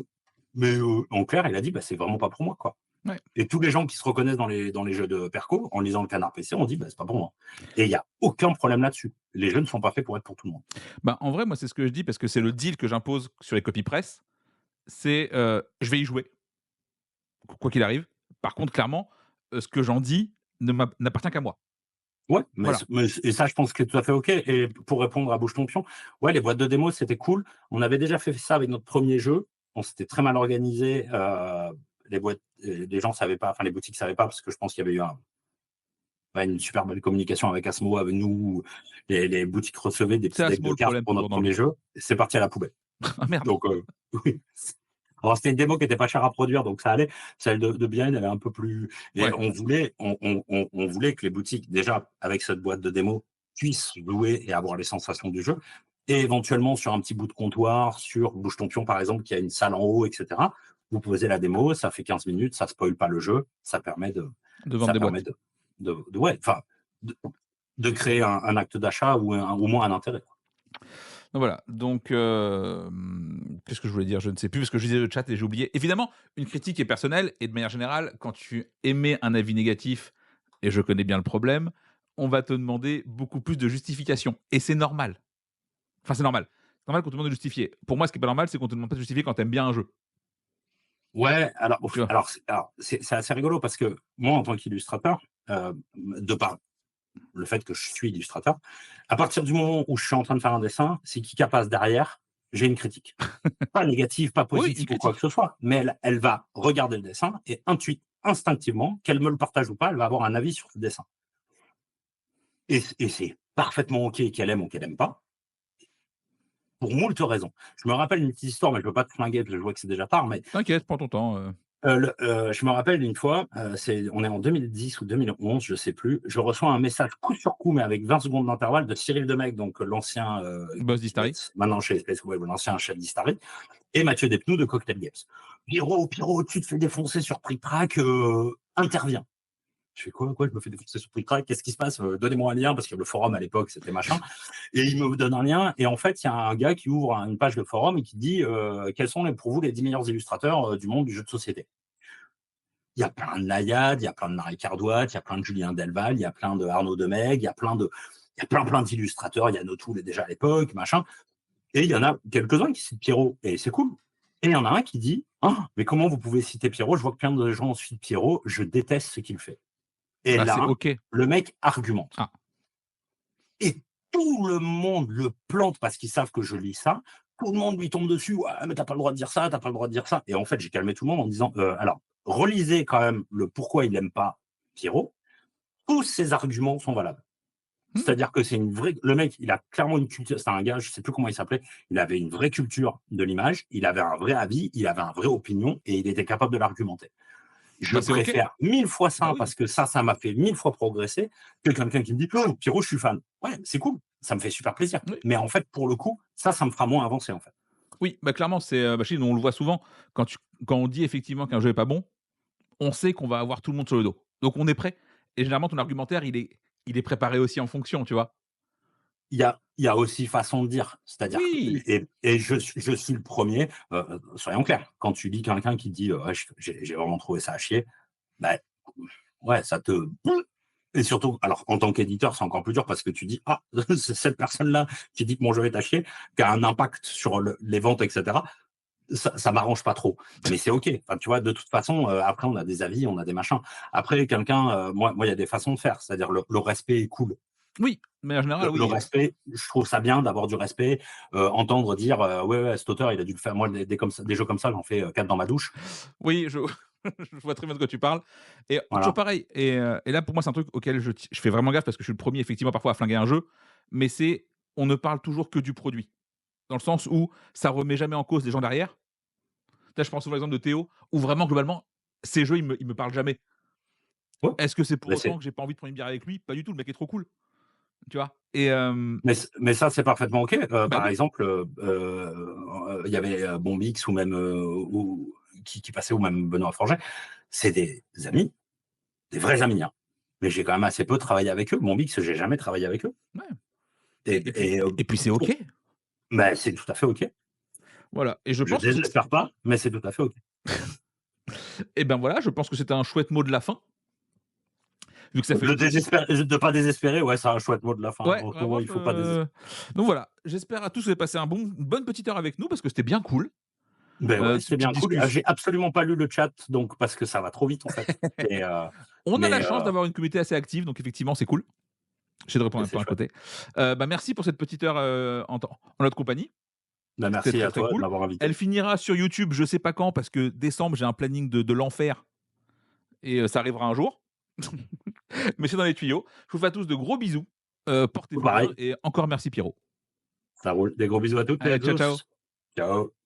S2: mais en clair, il a dit bah, c'est vraiment pas pour moi, quoi.
S1: Ouais.
S2: Et tous les gens qui se reconnaissent dans les jeux de Perco, en lisant le Canard PC, on dit bah, c'est pas pour moi. Et il y a aucun problème là-dessus. Les jeux ne sont pas faits pour être pour tout le monde.
S1: Bah, en vrai, moi, c'est ce que je dis parce que c'est le deal que j'impose sur les copies presse. C'est, je vais y jouer, quoi qu'il arrive. Par contre, clairement, ce que j'en dis n'appartient qu'à moi.
S2: Ouais,
S1: Voilà.
S2: et ça, je pense que c'est tout à fait OK. Et pour répondre à Bouche ton Pion, ouais, les boîtes de démo, c'était cool. On avait déjà fait ça avec notre premier jeu. On s'était très mal organisé. Les gens savaient pas, enfin les boutiques savaient pas, parce que je pense qu'il y avait eu une super belle communication avec Asmo, avec nous. Les boutiques recevaient des
S1: C'est
S2: petits
S1: à ce
S2: decks
S1: mot
S2: de
S1: le
S2: cartes
S1: problème
S2: pour
S1: toujours
S2: notre
S1: dans le
S2: premier
S1: jeu.
S2: jeu. C'est parti à la poubelle.
S1: Ah merde!
S2: Donc, oui. Alors, c'était une démo qui était pas chère à produire, donc ça allait. Celle de Bien, elle est un peu plus. Et
S1: Ouais.
S2: on voulait que les boutiques, déjà, avec cette boîte de démo, puissent jouer et avoir les sensations du jeu. Et éventuellement, sur un petit bout de comptoir, sur Bouche ton Pion, par exemple, qui a une salle en haut, etc. Vous posez la démo, ça fait 15 minutes, ça spoil pas le jeu,
S1: De vendre
S2: ça
S1: des
S2: permet
S1: boîtes.
S2: ouais, enfin, de, de créer un acte d'achat ou au moins un intérêt.
S1: Donc voilà, donc qu'est-ce que je voulais dire? Je ne sais plus parce que je lisais le chat et j'ai oublié. Évidemment, une critique est personnelle et de manière générale, quand tu émets un avis négatif, et je connais bien le problème, on va te demander beaucoup plus de justification et c'est normal. Enfin, c'est normal. C'est normal qu'on te demande de justifier. Pour moi, ce qui est pas normal, c'est qu'on te demande pas de justifier quand tu aimes bien un jeu,
S2: Ouais,
S1: tu vois?
S2: c'est assez rigolo parce que moi, en tant qu'illustrateur, de par le fait que je suis illustrateur, à partir du moment où je suis en train de faire un dessin, si Kika passe derrière, j'ai une critique. Pas négative, pas
S1: Oui, une
S2: positive ou quoi que
S1: critique.
S2: ce soit, mais elle va regarder le dessin et instinctivement, qu'elle me le partage ou pas, elle va avoir un avis sur ce dessin. Et c'est parfaitement OK qu'elle aime ou qu'elle aime pas, pour moult raisons. Je me rappelle une petite histoire, mais je ne veux pas te flinguer parce que je vois que c'est déjà tard, mais
S1: T'inquiète, prends ton temps,
S2: je me rappelle une fois, on est en 2010 ou 2011, je sais plus, je reçois un message coup sur coup, mais avec 20 secondes d'intervalle, de Cyril Demecq, donc l'ancien
S1: boss
S2: qui doit
S1: d'Istari.
S2: être maintenant chez Space Web, l'ancien chef d'Istari, et Mathieu Despnous de Cocktail Games. Pierrot, tu te fais défoncer sur Trick Track, interviens. Je fais quoi? Je me fais défoncer sur Trick Track, qu'est-ce qui se passe? Donnez-moi un lien, parce que le forum à l'époque, c'était machin. Et il me donne un lien, et en fait, il y a un gars qui ouvre une page de forum et qui dit quels sont pour vous les 10 meilleurs illustrateurs du monde du jeu de société. Il y a plein de Nayad, il y a plein de Marie Cardouat, il y a plein de Julien Delval, il y a plein de Arnaud Demeg, il y a plein d'illustrateurs, il y a Notoul déjà à l'époque, machin. Et il y en a quelques-uns qui citent Pierrot, et c'est cool. Et il y en a un qui dit ah, mais comment vous pouvez citer Pierrot? Je vois que plein de gens citent Pierrot, je déteste ce qu'il fait. Et
S1: Bah, c'est
S2: là,
S1: OK.
S2: le mec argumente.
S1: Ah,
S2: Et tout le monde le plante parce qu'ils savent que je lis ça. Tout le monde lui tombe dessus. Ouais, mais t'as pas le droit de dire ça, t'as pas le droit de dire ça. Et en fait, j'ai calmé tout le monde en disant alors, relisez quand même le pourquoi il n'aime pas Pierrot. Tous ses arguments sont valables.
S1: mmh,
S2: C'est-à-dire que c'est une vraie. Le mec, il a clairement une culture. C'est un gars, je sais plus comment il s'appelait. Il avait une vraie culture de l'image. Il avait un vrai avis. Il avait un vrai opinion et il était capable de l'argumenter. Je
S1: bah, c'est OK.
S2: préfère 1000 fois
S1: Bah,
S2: ça
S1: oui.
S2: parce que ça m'a fait 1000 fois progresser que quelqu'un qui me dit oh, Pierrot, je suis fan. Ouais, c'est cool. ça me fait super plaisir.
S1: Oui.
S2: Mais en fait, pour le coup, ça me fera moins avancer, en fait.
S1: Oui, bah, clairement, c'est, bah, chez nous, on le voit souvent quand on dit effectivement qu'un jeu est pas bon, on sait qu'on va avoir tout le monde sur le dos. Donc on est prêt et généralement ton argumentaire, il est préparé aussi en fonction, tu vois?
S2: Il y a aussi façon de dire, c'est-à-dire que
S1: Oui!
S2: et je suis le premier. Soyons clairs, quand tu lis quelqu'un qui dit: «Ouais, j'ai vraiment trouvé ça à chier», bah, ouais, ça te et surtout alors en tant qu'éditeur, c'est encore plus dur parce que tu dis: «Ah, c'est cette personne-là qui dit que mon jeu est à chier, qui a un impact sur les ventes et cetera». Ça m'arrange pas trop, mais c'est OK. Enfin, tu vois, de toute façon, après on a des avis, on a des machins. Après quelqu'un, moi il y a des façons de faire, c'est-à-dire le respect est cool.
S1: Oui, mais en général,
S2: Le
S1: oui,
S2: respect, je trouve ça bien d'avoir du respect, entendre dire, «Ouais, ouais, cet auteur, il a dû le faire». Moi, des jeux comme ça, j'en fais, 4 dans ma douche.
S1: oui, je je vois très bien de quoi tu parles et toujours
S2: Voilà.
S1: pareil et là, pour moi, c'est un truc auquel je fais vraiment gaffe parce que je suis le premier effectivement parfois à flinguer un jeu, mais c'est on ne parle toujours que du produit. Dans le sens où ça remet jamais en cause les gens derrière. Là, je prends souvent l'exemple de Théo où vraiment globalement, ces jeux, ils me parlent jamais.
S2: Ouais,
S1: Est-ce que c'est pour
S2: mais
S1: autant
S2: c'est
S1: que j'ai pas envie de prendre une bière avec lui? Pas du tout, le mec est trop cool, tu vois? Et
S2: mais ça, c'est parfaitement OK.
S1: bah,
S2: Par
S1: oui,
S2: exemple, il y avait, Bombix ou même, ou qui passait ou même Benoît Forget. C'est des amis, des vrais amis, hein. Mais j'ai quand même assez peu travaillé avec eux. Bombix, j'ai jamais travaillé avec eux
S1: ouais
S2: et et
S1: et puis c'est
S2: pour
S1: OK.
S2: bah, c'est tout à fait OK.
S1: Voilà et je
S2: Je
S1: pense que c'est
S2: désespère pas, mais c'est tout à fait OK.
S1: et ben, voilà, je pense que c'était un chouette mot de la fin, vu que ça fait
S2: De pas désespérer, ouais, c'est un chouette mot de la fin.
S1: ouais,
S2: Pour
S1: vraiment
S2: moi, il faut pas désespérer.
S1: donc voilà, j'espère à tous que vous avez passé une bonne petite heure avec nous parce que c'était bien cool,
S2: Ben ouais, c'était
S1: petite
S2: bien cool. Ah,
S1: discussion.
S2: j'ai absolument pas lu le chat, donc parce que ça va trop vite en fait. Et
S1: On a la
S2: mais
S1: chance d'avoir une communauté assez active, donc effectivement, c'est cool. J'essaie de répondre
S2: mais
S1: un peu
S2: c'est
S1: à
S2: chouette.
S1: côté. Bah, merci pour cette petite heure, en notre compagnie.
S2: Bah,
S1: C'était
S2: merci
S1: très,
S2: à
S1: très
S2: toi de
S1: cool.
S2: m'avoir invité.
S1: Elle finira sur YouTube, je sais pas quand, parce que décembre, j'ai un planning de l'enfer et ça arrivera un jour. Mais c'est dans les tuyaux. Je vous fais à tous de gros bisous.
S2: Tout
S1: Portez-vous bien
S2: pareil,
S1: et encore merci Pierrot.
S2: ça roule. Des gros bisous à toutes et à
S1: Allez, ciao, ciao.
S2: tous. Ciao.